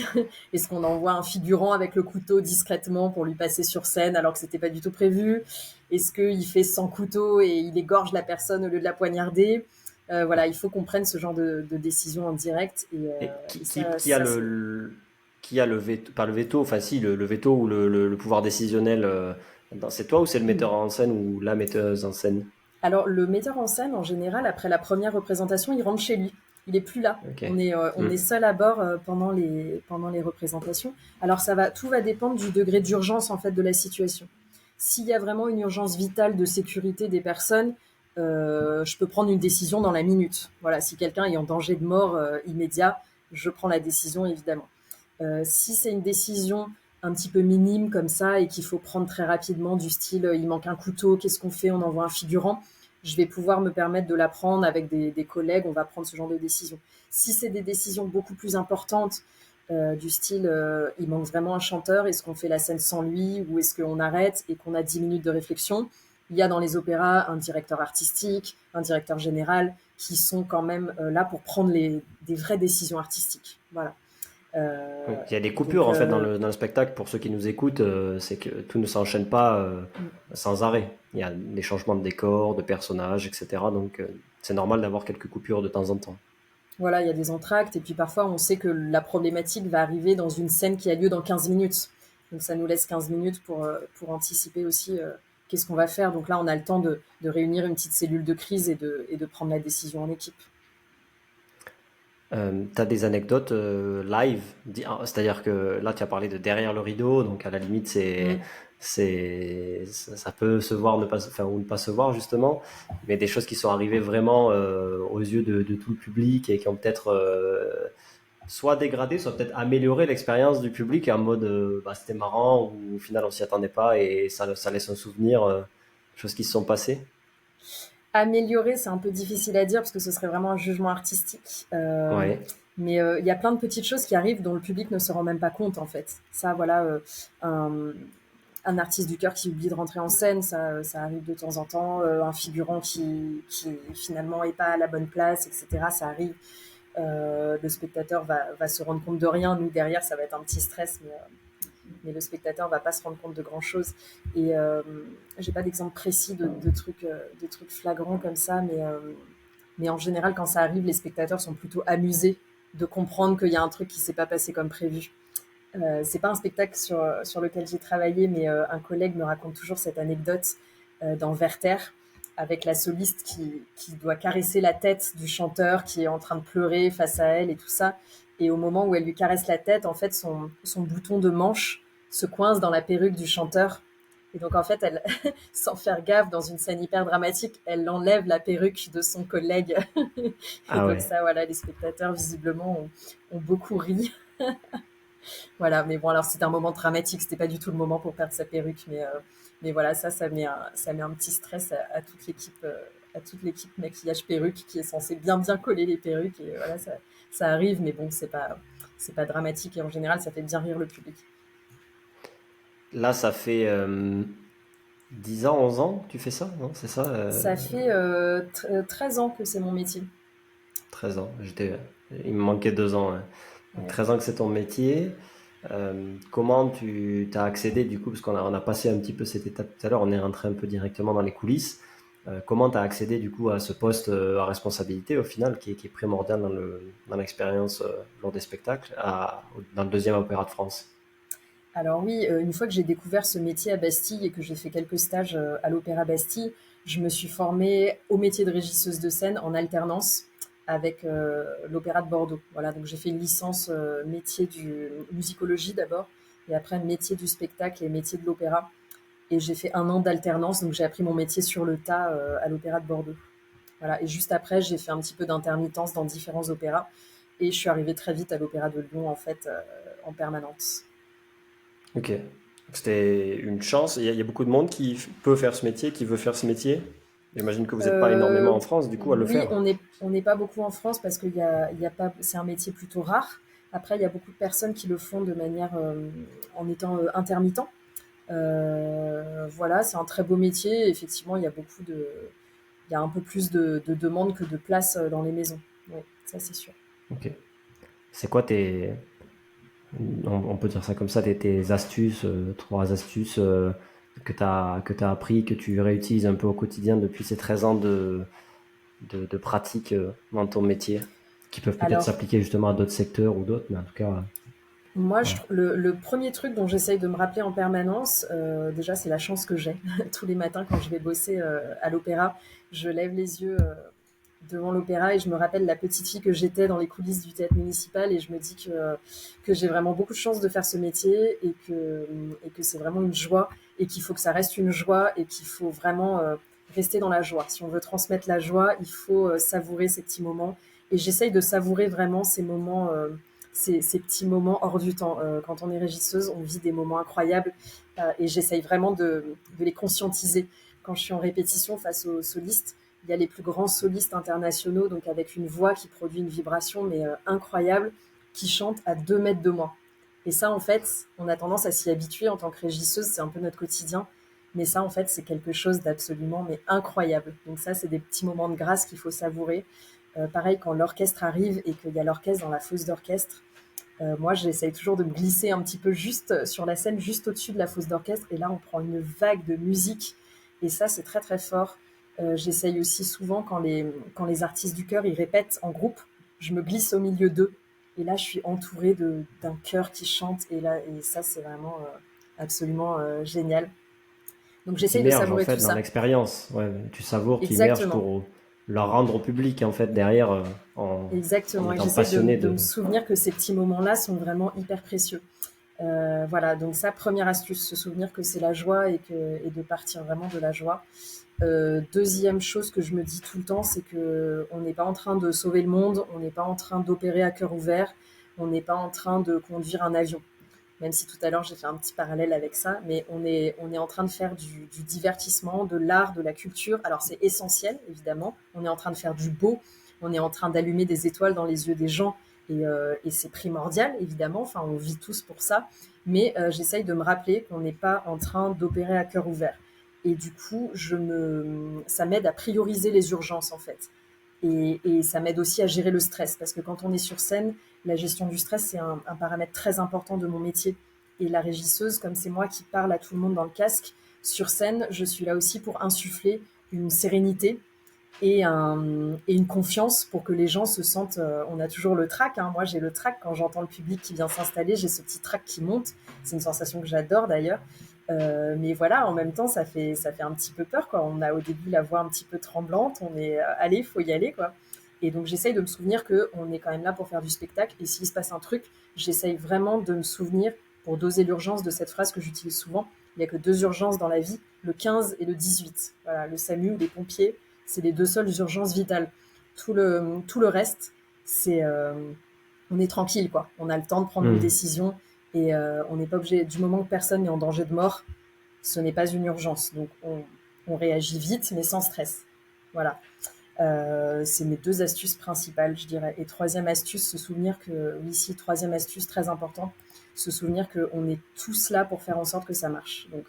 Est-ce qu'on envoie un figurant avec le couteau discrètement pour lui passer sur scène alors que c'était pas du tout prévu? Est-ce qu'il fait sans couteau et il égorge la personne au lieu de la poignarder? Voilà, il faut qu'on prenne ce genre de décision en direct Et et qui a ça c'est qui a le veto, pas le veto, enfin si, le veto ou le pouvoir décisionnel, c'est toi ou c'est le metteur en scène ou la metteuse en scène? Alors, le metteur en scène, en général, après la première représentation, il rentre chez lui. Il est plus là. Ok. On est Hmm. seul à bord pendant les représentations. Alors, tout va dépendre du degré d'urgence, en fait, de la situation. S'il y a vraiment une urgence vitale de sécurité des personnes, je peux prendre une décision dans la minute. Voilà, si quelqu'un est en danger de mort immédiat, je prends la décision, évidemment. Si c'est une décision un petit peu minime comme ça et qu'il faut prendre très rapidement du style il manque un couteau, qu'est-ce qu'on fait? On envoie un figurant. Je vais pouvoir me permettre de la prendre avec des collègues, on va prendre ce genre de décision. Si c'est des décisions beaucoup plus importantes, du style il manque vraiment un chanteur, est-ce qu'on fait la scène sans lui ou est-ce qu'on arrête et qu'on a 10 minutes de réflexion? Il y a dans les opéras un directeur artistique, un directeur général qui sont quand même là pour prendre des vraies décisions artistiques. Voilà. Oui. Il y a des Donc, coupures en fait dans le spectacle pour ceux qui nous écoutent, c'est que tout ne s'enchaîne pas sans arrêt. Il y a des changements de décor, de personnages, etc. Donc c'est normal d'avoir quelques coupures de temps en temps. voilà, il y a des entr'actes, et puis parfois on sait que la problématique va arriver dans une scène qui a lieu dans 15 minutes. Donc ça nous laisse 15 minutes pour anticiper aussi qu'est-ce qu'on va faire. Donc là, on a le temps de réunir une petite cellule de crise et de prendre la décision en équipe. Tu as des anecdotes live, c'est-à-dire que là tu as parlé de derrière le rideau, donc à la limite Mm. ça peut se voir enfin, ou ne pas se voir justement, mais des choses qui sont arrivées vraiment aux yeux de tout le public et qui ont peut-être soit dégrader, soit peut-être améliorer l'expérience du public en mode c'était marrant ou au final on s'y attendait pas et ça laisse un souvenir, choses qui se sont passées. Améliorer, c'est un peu difficile à dire parce que ce serait vraiment un jugement artistique. Ouais, Mais il y a plein de petites choses qui arrivent dont le public ne se rend même pas compte en fait. Ça, voilà, un, un artiste du chœur qui oublie de rentrer en scène, ça arrive de temps en temps. Un figurant qui finalement est pas à la bonne place, etc. Ça arrive. Le spectateur va se rendre compte de rien. Nous derrière, ça va être un petit stress, mais le spectateur va pas se rendre compte de grand chose. Et j'ai pas d'exemple précis de trucs flagrants comme ça, mais en général, quand ça arrive, les spectateurs sont plutôt amusés de comprendre qu'il y a un truc qui s'est pas passé comme prévu. C'est pas un spectacle sur lequel j'ai travaillé, mais un collègue me raconte toujours cette anecdote dans Werther avec la soliste qui doit caresser la tête du chanteur qui est en train de pleurer face à elle et tout ça. Et au moment où elle lui caresse la tête, en fait, son bouton de manche se coince dans la perruque du chanteur. Et donc, en fait, elle, sans faire gaffe, dans une scène hyper dramatique, elle enlève la perruque de son collègue. Et ah donc, ouais. ça, voilà, les spectateurs, visiblement, ont beaucoup ri. Voilà, mais bon, alors c'était un moment dramatique, c'était pas du tout le moment pour perdre sa perruque, mais voilà, ça met un petit stress à toute l'équipe maquillage perruque qui est censée bien coller les perruques, et voilà, ça arrive, mais bon, c'est pas dramatique, et en général, ça fait bien rire le public. Là, ça fait 10 ans, 11 ans que tu fais ça, non? C'est ça? Ça fait 13 ans que c'est mon métier. 13 ans. Il me manquait 2 ans, hein. Donc, Ouais. 13 ans que c'est ton métier. Comment tu as accédé du coup, parce on a passé un petit peu cette étape tout à l'heure, on est rentré un peu directement dans les coulisses. Comment tu as accédé du coup à ce poste à responsabilité au final qui est primordial dans l'expérience lors des spectacles dans le deuxième opéra de France? Alors oui, une fois que j'ai découvert ce métier à Bastille et que j'ai fait quelques stages à l'Opéra Bastille, je me suis formée au métier de régisseuse de scène en alternance avec l'Opéra de Bordeaux. Voilà, donc j'ai fait une licence métier du musicologie d'abord, et après métier du spectacle et métier de l'opéra. Et j'ai fait un an d'alternance, donc j'ai appris mon métier sur le tas à l'Opéra de Bordeaux. Voilà, et juste après, j'ai fait un petit peu d'intermittence dans différents opéras, et je suis arrivée très vite à l'Opéra de Lyon en fait en permanence. Ok. Donc, c'était une chance. Il y a beaucoup de monde qui peut faire ce métier, qui veut faire ce métier. J'imagine que vous n'êtes pas énormément en France du coup à le Oui, faire. on n'est pas beaucoup en France parce qu'il y a pas, c'est un métier plutôt rare. Après, il y a beaucoup de personnes qui le font de manière en étant intermittent. Voilà, c'est un très beau métier. Effectivement, il y a un peu plus de demandes que de places dans les maisons. Oui, ça c'est sûr. Ok. C'est quoi on peut dire ça comme ça, tes astuces, trois astuces que tu as appris, que tu réutilises un peu au quotidien depuis ces 13 ans de pratique dans ton métier, qui peuvent peut-être Alors, s'appliquer justement à d'autres secteurs ou d'autres, mais en tout cas, moi, voilà. le premier truc dont j'essaye de me rappeler en permanence, déjà, c'est la chance que j'ai. Tous les matins, quand je vais bosser à l'opéra, je lève les yeux devant l'opéra et je me rappelle la petite fille que j'étais dans les coulisses du théâtre municipal et je me dis que j'ai vraiment beaucoup de chance de faire ce métier et que c'est vraiment une joie et qu'il faut que ça reste une joie et qu'il faut vraiment rester dans la joie. Si on veut transmettre la joie, il faut savourer ces petits moments et j'essaye de savourer vraiment ces moments, ces petits moments hors du temps. Quand on est régisseuse, on vit des moments incroyables et j'essaye vraiment de les conscientiser. Quand je suis en répétition face aux solistes, il y a les plus grands solistes internationaux, donc avec une voix qui produit une vibration mais incroyable, qui chantent à 2 mètres de moi. Et ça, en fait, on a tendance à s'y habituer en tant que régisseuse, c'est un peu notre quotidien. Mais ça, en fait, c'est quelque chose d'absolument mais incroyable. Donc ça, c'est des petits moments de grâce qu'il faut savourer. Pareil, quand l'orchestre arrive et qu'il y a l'orchestre dans la fosse d'orchestre, moi, j'essaye toujours de me glisser un petit peu juste sur la scène, juste au-dessus de la fosse d'orchestre. Et là, on prend une vague de musique. Et ça, c'est très, très fort. J'essaye aussi souvent, quand les artistes du chœur, ils répètent en groupe, je me glisse au milieu d'eux. Et là, je suis entourée d'un chœur qui chante. Et ça, c'est vraiment absolument génial. Donc, j'essaye de T'immerges en savourer tout fait dans ça. l'expérience. Ouais, tu savoures, t'immerges Exactement. pour la rendre au public en fait derrière en Exactement. Et étant j'essaye passionné de de. me souvenir que ces petits moments-là sont vraiment hyper précieux. Voilà, donc ça, première astuce, se souvenir que c'est la joie et de partir vraiment de la joie. Deuxième chose que je me dis tout le temps, c'est que on n'est pas en train de sauver le monde, on n'est pas en train d'opérer à cœur ouvert. On n'est pas en train de conduire un avion. Même si tout à l'heure j'ai fait un petit parallèle avec ça, mais on est en train de faire du divertissement, de l'art, de la culture. Alors c'est essentiel, évidemment. On est en train de faire du beau, on est en train d'allumer des étoiles dans les yeux des gens, et c'est primordial, évidemment. Enfin, on vit tous pour ça. Mais j'essaye de me rappeler qu'on n'est pas en train d'opérer à cœur ouvert. Et du coup, ça m'aide à prioriser les urgences, en fait. Et ça m'aide aussi à gérer le stress, parce que quand on est sur scène, la gestion du stress, c'est un paramètre très important de mon métier. Et la régisseuse, comme c'est moi qui parle à tout le monde dans le casque, sur scène, je suis là aussi pour insuffler une sérénité et une confiance pour que les gens se sentent. On a toujours le trac, hein. Moi, j'ai le trac quand j'entends le public qui vient s'installer. J'ai ce petit trac qui monte. C'est une sensation que j'adore d'ailleurs. Mais voilà, en même temps, ça fait un petit peu peur, quoi. On a au début la voix un petit peu tremblante. On est allez, faut y aller, quoi. Et donc, j'essaye de me souvenir qu'on est quand même là pour faire du spectacle. Et s'il se passe un truc, j'essaye vraiment de me souvenir, pour doser l'urgence, de cette phrase que j'utilise souvent. Il n'y a que 2 urgences dans la vie, le 15 et le 18. Voilà, le SAMU ou les pompiers, c'est les 2 seules urgences vitales. Tout le reste, c'est on est tranquille, quoi. On a le temps de prendre une décision et on n'est pas obligé. Du moment que personne n'est en danger de mort, ce n'est pas une urgence. Donc on réagit vite, mais sans stress. Voilà. C'est mes 2 astuces principales, je dirais. Et troisième astuce, se souvenir que, oui, ici, troisième astuce très important, se souvenir qu'on est tous là pour faire en sorte que ça marche. Donc,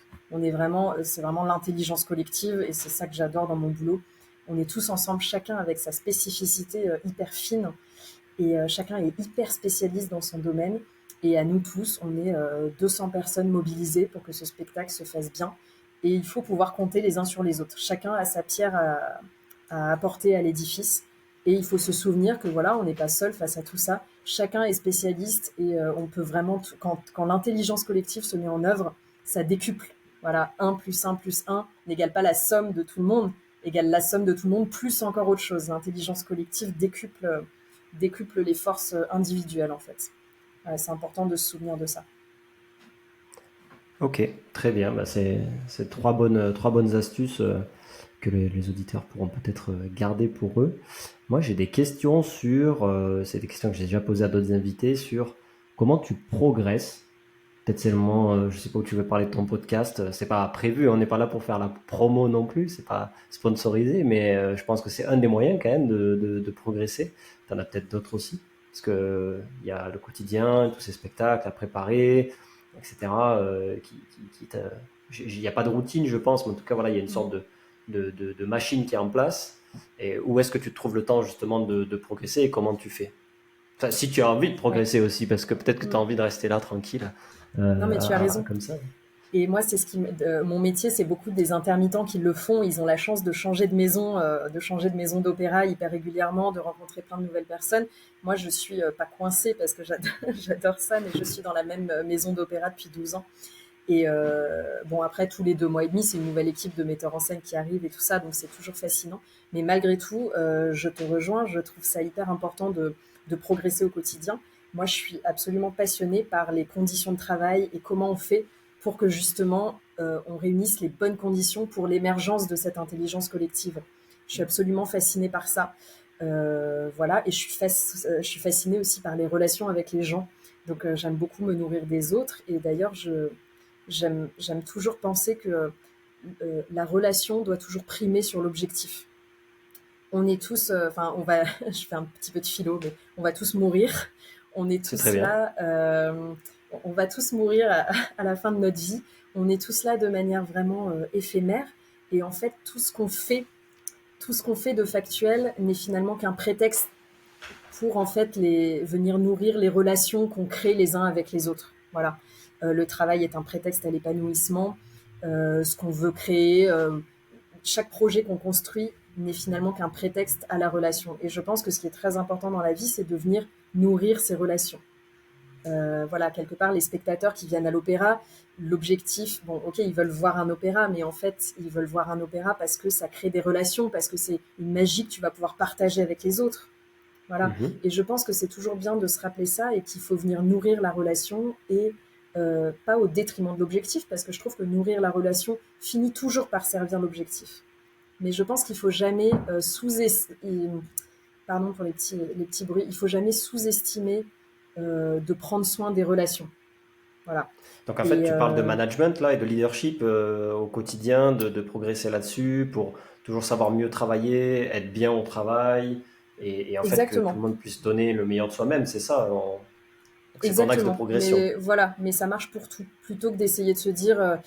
c'est vraiment l'intelligence collective et c'est ça que j'adore dans mon boulot. On est tous ensemble, chacun avec sa spécificité hyper fine et chacun est hyper spécialiste dans son domaine. Et à nous tous, on est 200 personnes mobilisées pour que ce spectacle se fasse bien. Et il faut pouvoir compter les uns sur les autres. Chacun a sa pierre à apporter à l'édifice. Et il faut se souvenir que voilà, on n'est pas seul face à tout ça. Chacun est spécialiste et on peut vraiment, quand l'intelligence collective se met en œuvre, ça décuple. Voilà, 1 plus 1 plus 1 n'égale pas la somme de tout le monde, égale la somme de tout le monde plus encore autre chose. L'intelligence collective décuple les forces individuelles, en fait. C'est important de se souvenir de ça. Ok, très bien. Bah, c'est trois bonnes astuces que les auditeurs pourront peut-être garder pour eux. Moi, j'ai des questions c'est des questions que j'ai déjà posées à d'autres invités sur comment tu progresses. Peut-être c'est le moment, je sais pas où tu veux parler de ton podcast, c'est pas prévu, on n'est pas là pour faire la promo non plus, c'est pas sponsorisé, mais je pense que c'est un des moyens quand même de progresser. T'en as peut-être d'autres aussi, parce que il y a le quotidien, tous ces spectacles à préparer, etc. Il n'y a pas de routine, je pense, mais en tout cas, voilà, il y a une sorte de machine qui est en place. Et où est-ce que tu trouves le temps justement de progresser et comment tu fais? Enfin, si tu as envie de progresser aussi, parce que peut-être que tu as envie de rester là tranquille, Non, mais tu as raison. comme ça. Et moi, mon métier, c'est beaucoup des intermittents qui le font. Ils ont la chance de changer de maison d'opéra hyper régulièrement, de rencontrer plein de nouvelles personnes. Moi, je suis pas coincée parce que j'adore, j'adore ça, mais je suis dans la même maison d'opéra depuis 12 ans. Et bon, après, tous les 2 mois et demi, c'est une nouvelle équipe de metteurs en scène qui arrive et tout ça, donc c'est toujours fascinant. Mais malgré tout, je te rejoins, je trouve ça hyper important de progresser au quotidien. Moi, je suis absolument passionnée par les conditions de travail et comment on fait pour que justement on réunisse les bonnes conditions pour l'émergence de cette intelligence collective. Je suis absolument fascinée par ça. Voilà, et je suis fascinée aussi par les relations avec les gens. Donc j'aime beaucoup me nourrir des autres. Et d'ailleurs, j'aime toujours penser que la relation doit toujours primer sur l'objectif. On est tous, enfin, je fais un petit peu de philo, mais on va tous mourir. On est C'est tous très bien. là, on va tous mourir à la fin de notre vie. On est tous là de manière vraiment éphémère. Et en fait, tout ce qu'on fait de factuel n'est finalement qu'un prétexte pour en fait venir nourrir les relations qu'on crée les uns avec les autres. Voilà. Le travail est un prétexte à l'épanouissement. Ce qu'on veut créer, chaque projet qu'on construit n'est finalement qu'un prétexte à la relation. Et je pense que ce qui est très important dans la vie, c'est de venir nourrir ces relations. Voilà, quelque part, les spectateurs qui viennent à l'opéra, l'objectif, bon, ok, ils veulent voir un opéra, mais en fait, ils veulent voir un opéra parce que ça crée des relations, parce que c'est une magie que tu vas pouvoir partager avec les autres. Voilà. Mhm. Et je pense que c'est toujours bien de se rappeler ça et qu'il faut venir nourrir la relation et pas au détriment de l'objectif, parce que je trouve que nourrir la relation finit toujours par servir l'objectif. Mais je pense qu'il faut jamais pardon pour les petits bruits, il faut jamais sous-estimer de prendre soin des relations. Voilà. Donc en fait, Et tu parles de management là et de leadership au quotidien, de progresser là-dessus pour toujours savoir mieux travailler, être bien au travail et en fait que tout exactement. le monde puisse donner le meilleur de soi-même, c'est ça. Donc c'est ton axe de Exactement, progression. mais voilà, mais ça marche pour tout. Plutôt que d'essayer de se dire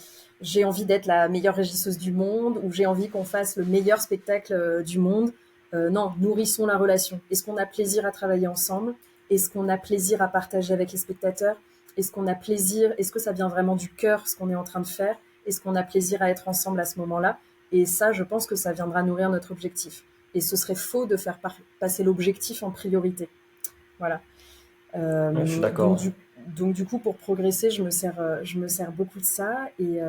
j'ai envie d'être la meilleure régisseuse du monde ou j'ai envie qu'on fasse le meilleur spectacle du monde. Non, nourrissons la relation. Est-ce qu'on a plaisir à travailler ensemble? Est-ce qu'on a plaisir à partager avec les spectateurs? Est-ce qu'on a plaisir? Est-ce que ça vient vraiment du cœur ce qu'on est en train de faire? Est-ce qu'on a plaisir à être ensemble à ce moment-là? Et ça, je pense que ça viendra nourrir notre objectif. Et ce serait faux de faire passer l'objectif en priorité. Voilà. Ouais, je suis Euh, donc, d'accord. du, donc du coup, pour progresser, je me sers beaucoup de ça et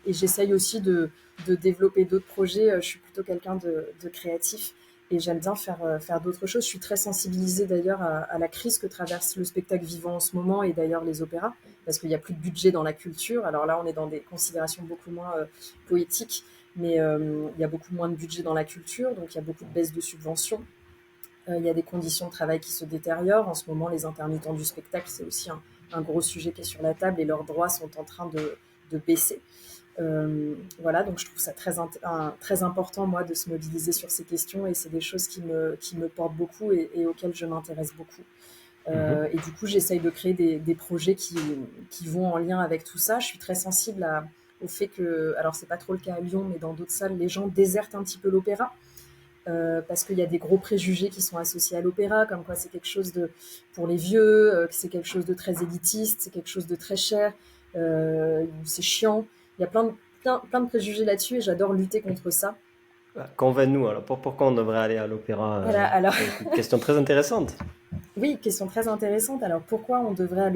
j'essaye aussi de développer d'autres projets. Je suis plutôt quelqu'un de créatif et j'aime bien faire d'autres choses. Je suis très sensibilisée d'ailleurs à la crise que traverse le spectacle vivant en ce moment et d'ailleurs les opéras, parce qu'il n'y a plus de budget dans la culture. Alors là, on est dans des considérations beaucoup moins poétiques, mais il y a beaucoup moins de budget dans la culture, donc il y a beaucoup de baisses de subventions. Il y a des conditions de travail qui se détériorent. En ce moment, les intermittents du spectacle, c'est aussi un gros sujet qui est sur la table et leurs droits sont en train de baisser. Voilà, donc je trouve ça très important, moi, de se mobiliser sur ces questions et c'est des choses qui me portent beaucoup et auxquelles je m'intéresse beaucoup. Mhm. Et du coup, j'essaye de créer des projets qui vont en lien avec tout ça. Je suis très sensible au fait que, alors c'est pas trop le cas à Lyon, mais dans d'autres salles, les gens désertent un petit peu l'opéra parce qu'il y a des gros préjugés qui sont associés à l'opéra, comme quoi c'est quelque chose de pour les vieux, que c'est quelque chose de très élitiste, c'est quelque chose de très cher, c'est chiant. Il y a plein de préjugés là-dessus et j'adore lutter contre ça. Convainc-nous alors pourquoi on devrait aller à l'opéra Voilà, alors c'est une question très intéressante. oui, question très intéressante. Alors pourquoi on devrait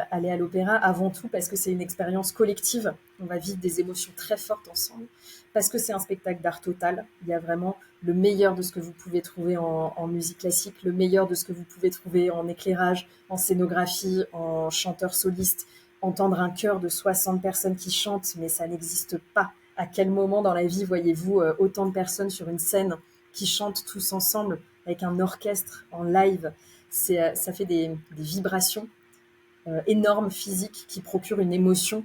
aller à l'opéra? Avant tout parce que c'est une expérience collective. On va vivre des émotions très fortes ensemble. Parce que c'est un spectacle d'art total. Il y a vraiment le meilleur de ce que vous pouvez trouver en musique classique, le meilleur de ce que vous pouvez trouver en éclairage, en scénographie, en chanteur soliste. Entendre un chœur de 60 personnes qui chantent, mais ça n'existe pas. À quel moment dans la vie voyez-vous autant de personnes sur une scène qui chantent tous ensemble avec un orchestre en live? Ça fait des vibrations énormes physiques qui procurent une émotion.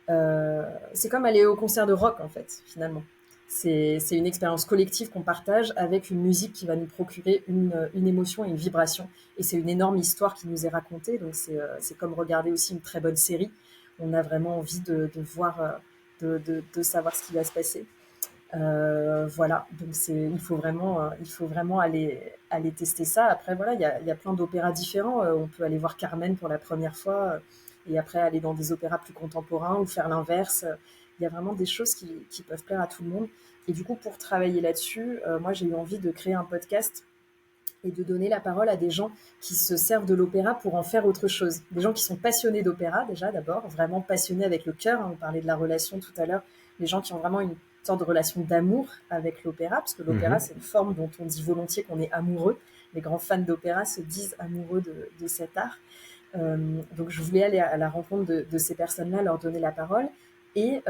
C'est comme aller au concert de rock en fait, finalement. C'est une expérience collective qu'on partage avec une musique qui va nous procurer une émotion et une vibration. Et c'est une énorme histoire qui nous est racontée. Donc c'est comme regarder aussi une très bonne série. On a vraiment envie de voir, de savoir ce qui va se passer. Voilà, donc il faut vraiment aller tester ça. Après, voilà, il y a plein d'opéras différents. On peut aller voir Carmen pour la première fois et après aller dans des opéras plus contemporains ou faire l'inverse. Il y a vraiment des choses qui peuvent plaire à tout le monde. Et du coup, pour travailler là-dessus, moi, j'ai eu envie de créer un podcast et de donner la parole à des gens qui se servent de l'opéra pour en faire autre chose. Des gens qui sont passionnés d'opéra, déjà, d'abord, vraiment passionnés avec le cœur. On parlait de la relation tout à l'heure. Les gens qui ont vraiment une sorte de relation d'amour avec l'opéra, parce que l'opéra, Mhm. c'est une forme dont on dit volontiers qu'on est amoureux. Les grands fans d'opéra se disent amoureux de cet art. Donc, je voulais aller à la rencontre de ces personnes-là, leur donner la parole. Et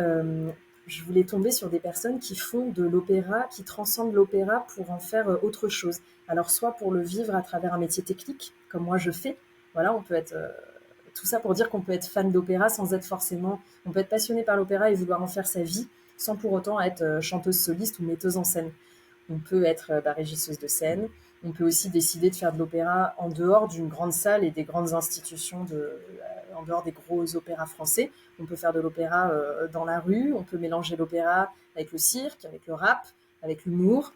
je voulais tomber sur des personnes qui font de l'opéra, qui transcendent l'opéra pour en faire autre chose. Alors, soit pour le vivre à travers un métier technique, comme moi je fais. Voilà, on peut être. Tout ça pour dire qu'on peut être fan d'opéra sans être forcément. On peut être passionné par l'opéra et vouloir en faire sa vie, sans pour autant être chanteuse soliste ou metteuse en scène. On peut être régisseuse de scène. On peut aussi décider de faire de l'opéra en dehors d'une grande salle et des grandes institutions, en dehors des gros opéras français. On peut faire de l'opéra dans la rue. On peut mélanger l'opéra avec le cirque, avec le rap, avec l'humour.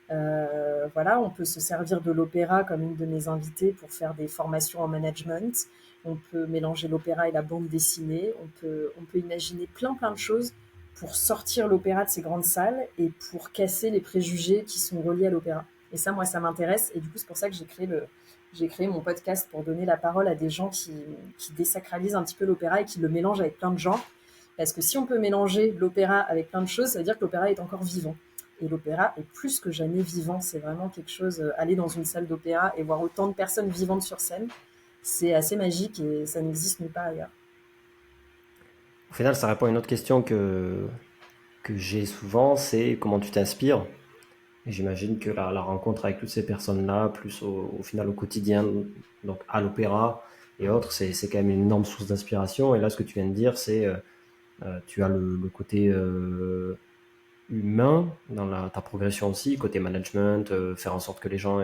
Voilà, on peut se servir de l'opéra comme une de mes invitées pour faire des formations en management. On peut mélanger l'opéra et la bande dessinée. On peut imaginer plein de choses pour sortir l'opéra de ces grandes salles et pour casser les préjugés qui sont reliés à l'opéra. Et ça, moi, ça m'intéresse. Et du coup, c'est pour ça que j'ai créé mon podcast pour donner la parole à des gens qui désacralisent un petit peu l'opéra et qui le mélangent avec plein de genres. Parce que si on peut mélanger l'opéra avec plein de choses, ça veut dire que l'opéra est encore vivant. Et l'opéra est plus que jamais vivant. C'est vraiment quelque chose. Aller dans une salle d'opéra et voir autant de personnes vivantes sur scène, c'est assez magique et ça n'existe nulle part ailleurs. Au final, ça répond à une autre question que j'ai souvent, c'est comment tu t'inspires. Et j'imagine que la rencontre avec toutes ces personnes-là, plus au final au quotidien, donc à l'opéra et autres, c'est quand même une énorme source d'inspiration. Et là, ce que tu viens de dire, c'est tu as le côté humain dans ta progression aussi, côté management, faire en sorte que les gens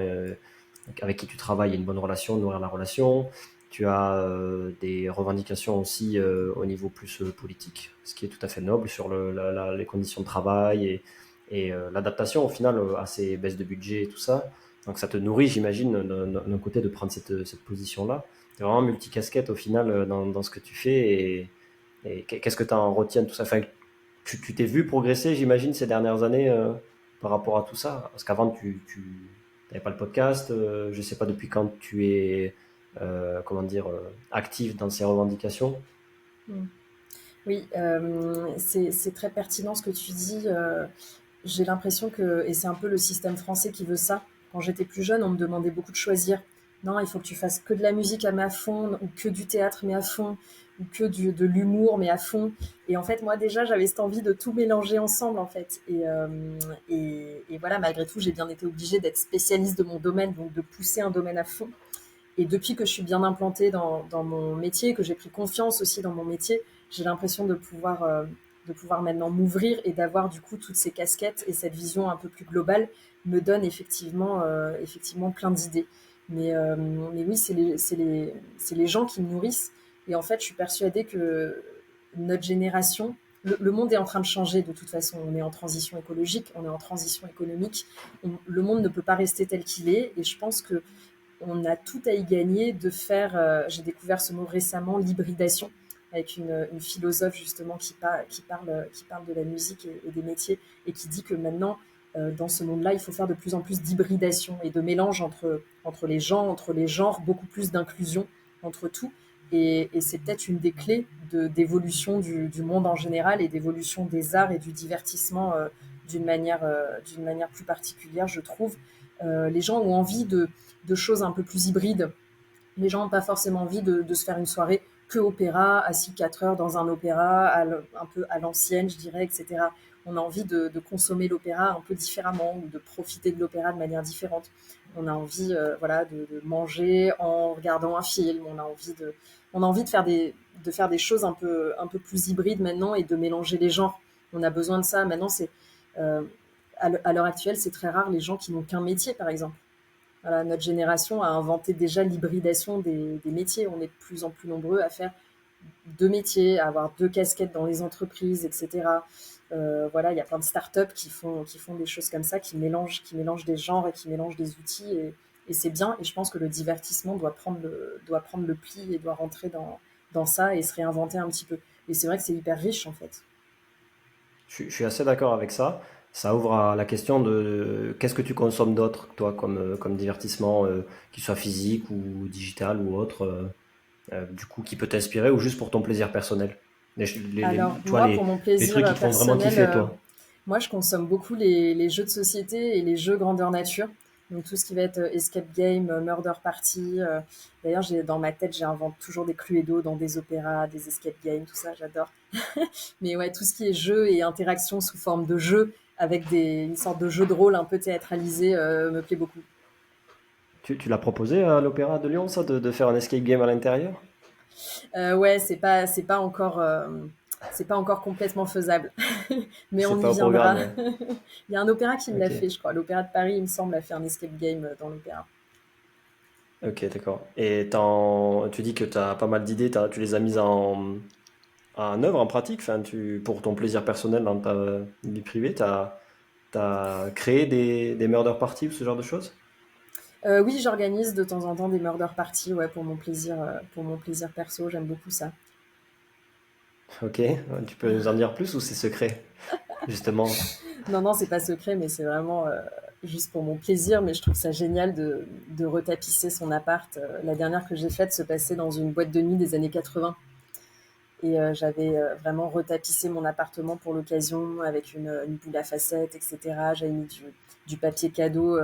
avec qui tu travailles aient une bonne relation, nourrir la relation. Tu as des revendications aussi au niveau plus politique, ce qui est tout à fait noble sur les conditions de travail et l'adaptation au final à ces baisses de budget et tout ça. Donc ça te nourrit, j'imagine, d'un côté de prendre cette position-là. Tu es vraiment multicasquette au final dans ce que tu fais et qu'est-ce que tu en retiens de tout ça? Enfin, tu t'es vu progresser, j'imagine, ces dernières années par rapport à tout ça. Parce qu'avant, tu n'avais pas le podcast. Je ne sais pas depuis quand tu es, comment dire, active dans ces revendications. Mm. Oui, c'est très pertinent ce que tu dis. J'ai l'impression que, et c'est un peu le système français qui veut ça. Quand j'étais plus jeune, on me demandait beaucoup de choisir. Non, il faut que tu fasses que de la musique mais à fond, ou que du théâtre mais à fond, ou que de l'humour mais à fond. Et en fait, moi déjà, j'avais cette envie de tout mélanger ensemble en fait. Et voilà, malgré tout, j'ai bien été obligée d'être spécialiste de mon domaine, donc de pousser un domaine à fond. Et depuis que je suis bien implantée dans mon métier, que j'ai pris confiance aussi dans mon métier, j'ai l'impression de pouvoir maintenant m'ouvrir et d'avoir du coup toutes ces casquettes et cette vision un peu plus globale me donne effectivement plein d'idées. Mais oui, c'est les gens qui me nourrissent. Et en fait, je suis persuadée que notre génération, le monde est en train de changer de toute façon. On est en transition écologique, on est en transition économique. Le monde ne peut pas rester tel qu'il est. Et je pense que on a tout à y gagner de faire, j'ai découvert ce mot récemment, l'hybridation, avec une philosophe justement qui parle de la musique et des métiers, et qui dit que maintenant, dans ce monde-là, il faut faire de plus en plus d'hybridation et de mélange entre les gens, entre les genres, beaucoup plus d'inclusion entre tout. Et c'est peut-être une des clés d'évolution du monde en général et d'évolution des arts et du divertissement d'une manière plus particulière, je trouve. Les gens ont envie de choses un peu plus hybrides. Les gens n'ont pas forcément envie de se faire une soirée que opéra, assis 4 heures dans un opéra, un peu à l'ancienne, je dirais, etc. On a envie de consommer l'opéra un peu différemment ou de profiter de l'opéra de manière différente. On a envie voilà, de manger en regardant un film. On a envie de faire des choses un peu plus hybrides maintenant et de mélanger les genres. On a besoin de ça. Maintenant, euh, à l'heure actuelle, c'est très rare les gens qui n'ont qu'un métier, par exemple. Voilà, notre génération a inventé déjà l'hybridation des métiers. On est de plus en plus nombreux à faire deux métiers, à avoir deux casquettes dans les entreprises, etc. Voilà, il y a plein de startups qui font des choses comme ça, qui mélangent des genres et qui mélangent des outils. Et c'est bien. Et je pense que le divertissement doit prendre le pli et doit rentrer dans ça et se réinventer un petit peu. Et c'est vrai que c'est hyper riche, en fait. Je suis assez d'accord avec ça. Ça ouvre à la question de qu'est-ce que tu consommes d'autre, toi, comme divertissement, qu'il soit physique ou digital ou autre, du coup, qui peut t'inspirer ou juste pour ton plaisir personnel. Alors, Tu vois, moi, pour mon les trucs plaisir qui te font vraiment personnel, kiffer, toi. moi, je consomme beaucoup les jeux de société et les jeux grandeur nature. Donc, tout ce qui va être escape game, murder party. D'ailleurs, dans ma tête, j'invente toujours des Cluedo dans des opéras, des escape games, tout ça, j'adore. Mais ouais, tout ce qui est jeu et interaction sous forme de jeu, avec une sorte de jeu de rôle un peu théâtralisé, me plaît beaucoup. Tu l'as proposé à l'Opéra de Lyon, ça, de faire un escape game à l'intérieur? Ouais, c'est pas encore complètement faisable, mais on C'est y pas au viendra. programme, ouais. Il y a un opéra qui me l'a Ok, fait, je crois. L'Opéra de Paris, il me semble, a fait un escape game dans l'opéra. ok, d'accord. Et tu dis que tu as pas mal d'idées, tu les as mises en œuvre, en pratique, enfin, pour ton plaisir personnel dans ta vie privée, t'as créé des murder parties ou ce genre de choses? Oui, j'organise de temps en temps des murder parties, ouais, pour mon plaisir perso. J'aime beaucoup ça. Ok, tu peux nous en dire plus ou c'est secret, justement? Non, non, c'est pas secret, mais c'est vraiment juste pour mon plaisir. Mais je trouve ça génial de retapisser son appart. La dernière que j'ai faite se passait dans une boîte de nuit des années 80. Et j'avais vraiment retapissé mon appartement pour l'occasion avec une boule à facettes, etc. J'avais mis du papier cadeau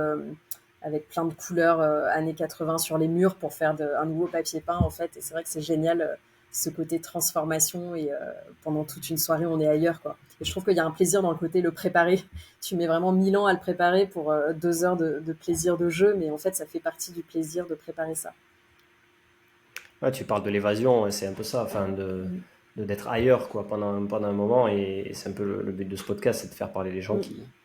avec plein de couleurs années 80 sur les murs pour faire un nouveau papier peint, en fait. Et c'est vrai que c'est génial ce côté transformation et pendant toute une soirée, on est ailleurs, quoi. Et je trouve qu'il y a un plaisir dans le côté le préparer. Tu mets vraiment 1000 ans à le préparer pour 2 heures de plaisir de jeu, mais en fait, ça fait partie du plaisir de préparer ça. Ouais, tu parles de l'évasion, c'est un peu ça, enfin Mm. d'être ailleurs quoi pendant un moment et c'est un peu le but de ce podcast, c'est de faire parler les gens Mm.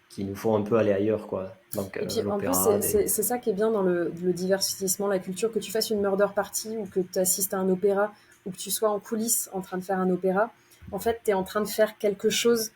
qui nous font un peu aller ailleurs quoi. Donc Et puis en plus, l'opéra, c'est ça qui est bien dans le divertissement, la culture, que tu fasses une murder party ou que tu assistes à un opéra ou que tu sois en coulisses en train de faire un opéra. En fait, tu es en train de faire quelque chose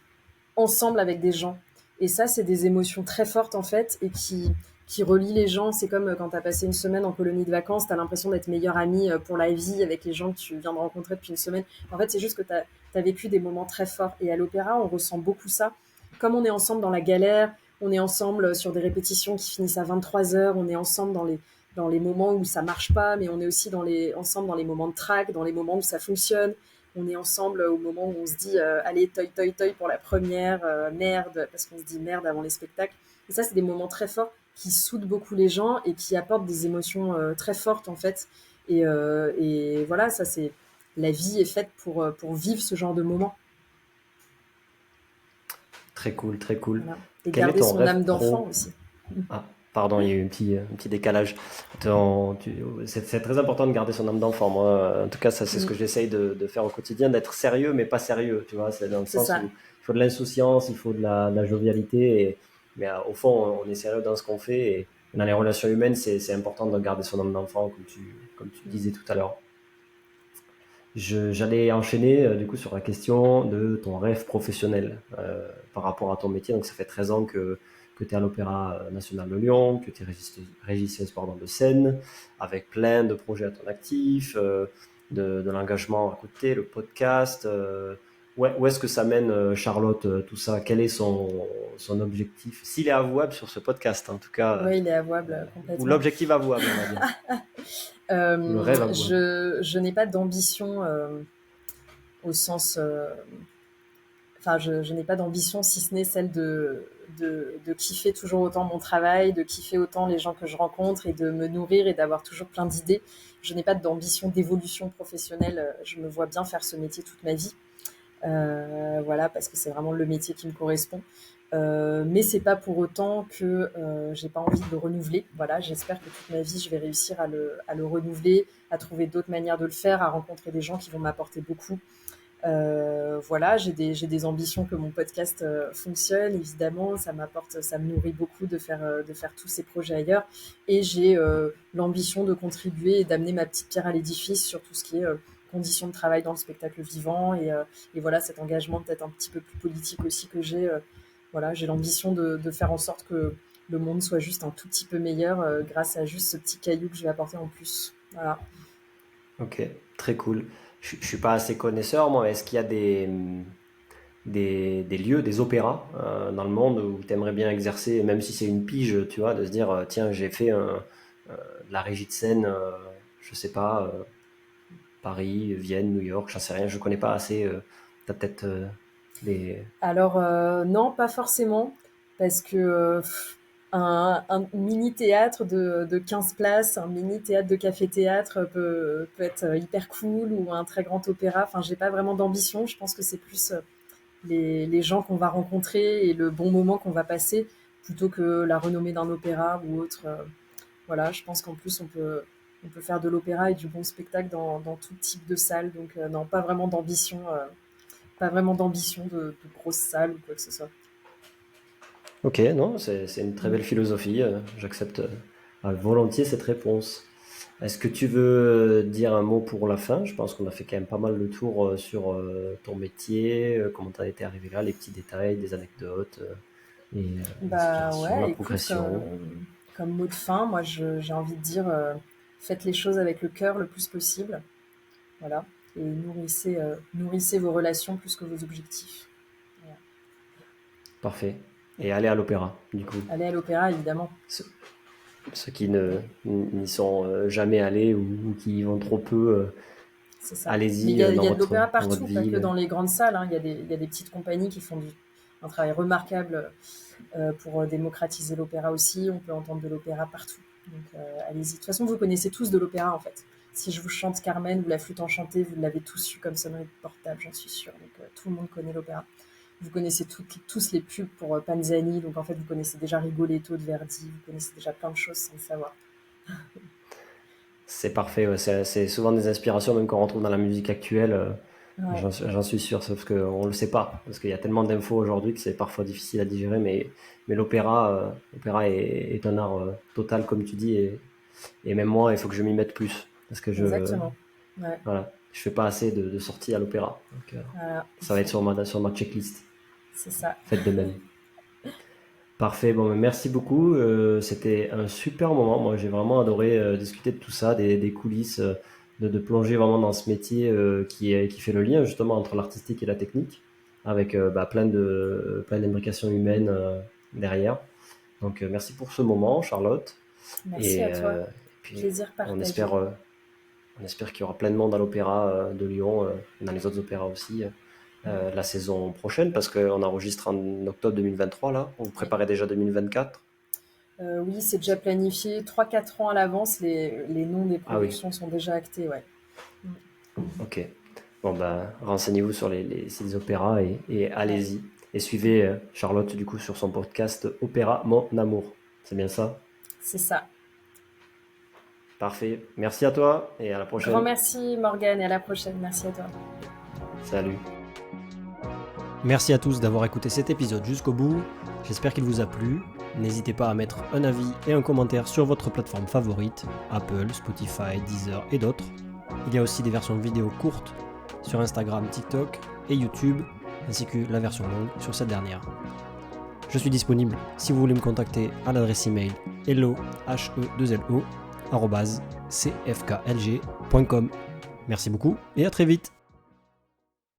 ensemble avec des gens. Et ça, c'est des émotions très fortes en fait et qui relient les gens. C'est comme quand tu as passé une semaine en colonie de vacances, tu as l'impression d'être meilleur ami pour la vie avec les gens que tu viens de rencontrer depuis une semaine. En fait, c'est juste que tu as vécu des moments très forts. Et à l'opéra, on ressent beaucoup ça. Comme on est ensemble dans la galère, on est ensemble sur des répétitions qui finissent à 23 heures, on est ensemble dans les moments où ça marche pas, mais on est aussi ensemble dans les moments de trac, dans les moments où ça fonctionne. On est ensemble au moment où on se dit allez, toi, toi, toi pour la première, merde, parce qu'on se dit merde avant les spectacles. Et ça, c'est des moments très forts qui soudent beaucoup les gens et qui apportent des émotions très fortes en fait. Et voilà, ça c'est la vie est faite pour vivre ce genre de moments. très cool, très cool. Voilà. Et Quel est garder ton son rêve âme d'enfant pro? aussi. Ah, pardon, il y a eu un petit décalage. C'est très important de garder son âme d'enfant. Moi, en tout cas, ça, c'est ce Mm. que j'essaye de faire au quotidien, d'être sérieux, mais pas sérieux. Tu vois, c'est dans le C'est sens ça. où il faut de l'insouciance, il faut de la jovialité. Mais au fond, on est sérieux dans ce qu'on fait. Et dans les relations humaines, c'est important de garder son âme d'enfant, comme tu disais tout à l'heure. J'allais enchaîner du coup sur la question de ton rêve professionnel par rapport à ton métier. Donc ça fait 13 ans que tu es à l'Opéra national de Lyon, que tu es régisseuse pardon, de scène, avec plein de projets à ton actif, de l'engagement à côté, le podcast. Où est-ce que ça mène Charlotte, tout ça? Quel est son objectif? S'il est avouable sur ce podcast, en tout cas, Oui, il est avouable ou complètement. l'objectif avouable, on va dire, ou le rêve avouable. Je n'ai pas d'ambition au sens. Enfin, je n'ai pas d'ambition si ce n'est celle de kiffer toujours autant mon travail, de kiffer autant les gens que je rencontre et de me nourrir et d'avoir toujours plein d'idées. Je n'ai pas d'ambition d'évolution professionnelle. Je me vois bien faire ce métier toute ma vie. Voilà, parce que c'est vraiment le métier qui me correspond. Mais c'est pas pour autant que j'ai pas envie de le renouveler. Voilà, j'espère que toute ma vie, je vais réussir à le renouveler, à trouver d'autres manières de le faire, à rencontrer des gens qui vont m'apporter beaucoup. Voilà, j'ai des ambitions que mon podcast fonctionne, évidemment, ça m'apporte, ça me nourrit beaucoup de faire tous ces projets ailleurs. Et j'ai l'ambition de contribuer et d'amener ma petite pierre à l'édifice sur tout ce qui est conditions de travail dans le spectacle vivant et voilà cet engagement peut-être un petit peu plus politique aussi que j'ai. Voilà, j'ai l'ambition de faire en sorte que le monde soit juste un tout petit peu meilleur grâce à juste ce petit caillou que je vais apporter en plus. Voilà. Ok, très cool. Je suis pas assez connaisseur, moi. Est-ce qu'il y a des lieux, des opéras dans le monde où tu aimerais bien exercer, même si c'est une pige, tu vois, de se dire, tiens, j'ai fait de la régie de scène, je sais pas, Paris, Vienne, New York, j'en sais rien, je connais pas assez. T'as peut-être des... Alors, non, pas forcément, parce que un mini-théâtre de 15 places, un mini-théâtre de café-théâtre peut être hyper cool, ou un très grand opéra. Enfin, j'ai pas vraiment d'ambition. Je pense que c'est plus les gens qu'on va rencontrer et le bon moment qu'on va passer, plutôt que la renommée d'un opéra ou autre. Voilà, je pense qu'en plus, on peut faire de l'opéra et du bon spectacle dans tout type de salle. Donc, non, pas vraiment d'ambition. Pas vraiment d'ambition de grosse salle ou quoi que ce soit. Ok, non, c'est une très Mm. belle philosophie, j'accepte volontiers cette réponse. Est-ce que tu veux dire un mot pour la fin? Je pense qu'on a fait quand même pas mal le tour sur ton métier, comment tu as été arrivé là, les petits détails, des anecdotes et Bah l'inspiration, la ouais, écoute, progression. comme mot de fin, moi j'ai envie de dire faites les choses avec le cœur le plus possible. Voilà. Et nourrissez vos relations plus que vos objectifs. Voilà. Parfait. Et aller à l'opéra, du coup. Allez à l'opéra, évidemment. Ceux, ceux qui n'y sont jamais allés ou qui y vont trop peu, C'est ça. Mais allez-y il y a de l'opéra dans votre partout, pas que ville. dans les grandes salles, hein. Il y a des petites compagnies qui font un travail remarquable pour démocratiser l'opéra aussi. On peut entendre de l'opéra partout. Donc allez-y. De toute façon, vous connaissez tous de l'opéra en fait. si je vous chante Carmen ou la flûte enchantée, vous l'avez tous eu comme sonnerie de portable, j'en suis sûre. Donc tout le monde connaît l'opéra. Vous connaissez tous les pubs pour Panzani, donc en fait vous connaissez déjà Rigoletto de Verdi, vous connaissez déjà plein de choses sans le savoir. C'est parfait, ouais. C'est souvent des inspirations même qu'on retrouve dans la musique actuelle. Ouais, J'en suis sûr, sauf qu'on ne le sait pas, parce qu'il y a tellement d'infos aujourd'hui que c'est parfois difficile à digérer, mais l'opéra est un art total, comme tu dis, et même moi, il faut que je m'y mette plus, parce que exactement. Ouais, voilà, je fais pas assez de sorties à l'opéra, donc voilà, ça va être sur ma checklist. c'est ça. Faites de même. Parfait, bon, mais merci beaucoup. C'était un super moment. Moi, j'ai vraiment adoré discuter de tout ça, des coulisses, de plonger vraiment dans ce métier qui fait le lien justement entre l'artistique et la technique, avec plein d'imbrications humaines derrière. Donc, merci pour ce moment, Charlotte. Merci Et, à toi. puis, Plaisir on partagé. espère, euh, on espère qu'il y aura plein de monde à l'opéra de Lyon, dans les autres opéras aussi. La saison prochaine, parce qu'on enregistre en octobre 2023 là, on Oui, préparait déjà 2024. Oui, c'est déjà planifié 3-4 ans à l'avance. Les noms des Ah oui, productions sont déjà actés, ouais. ok. Bon bah renseignez-vous sur les sites opéras et Ouais, allez-y. Et suivez Charlotte du coup sur son podcast Opéra Mon Amour. C'est bien ça? c'est ça. Parfait. Merci à toi et à la Grand prochaine. merci Morgane et à la prochaine. Merci à toi. Salut. Merci à tous d'avoir écouté cet épisode jusqu'au bout, j'espère qu'il vous a plu. N'hésitez pas à mettre un avis et un commentaire sur votre plateforme favorite, Apple, Spotify, Deezer et d'autres. Il y a aussi des versions vidéo courtes sur Instagram, TikTok et YouTube, ainsi que la version longue sur cette dernière. Je suis disponible si vous voulez me contacter à l'adresse email hello@cfklg.com. Merci beaucoup et à très vite.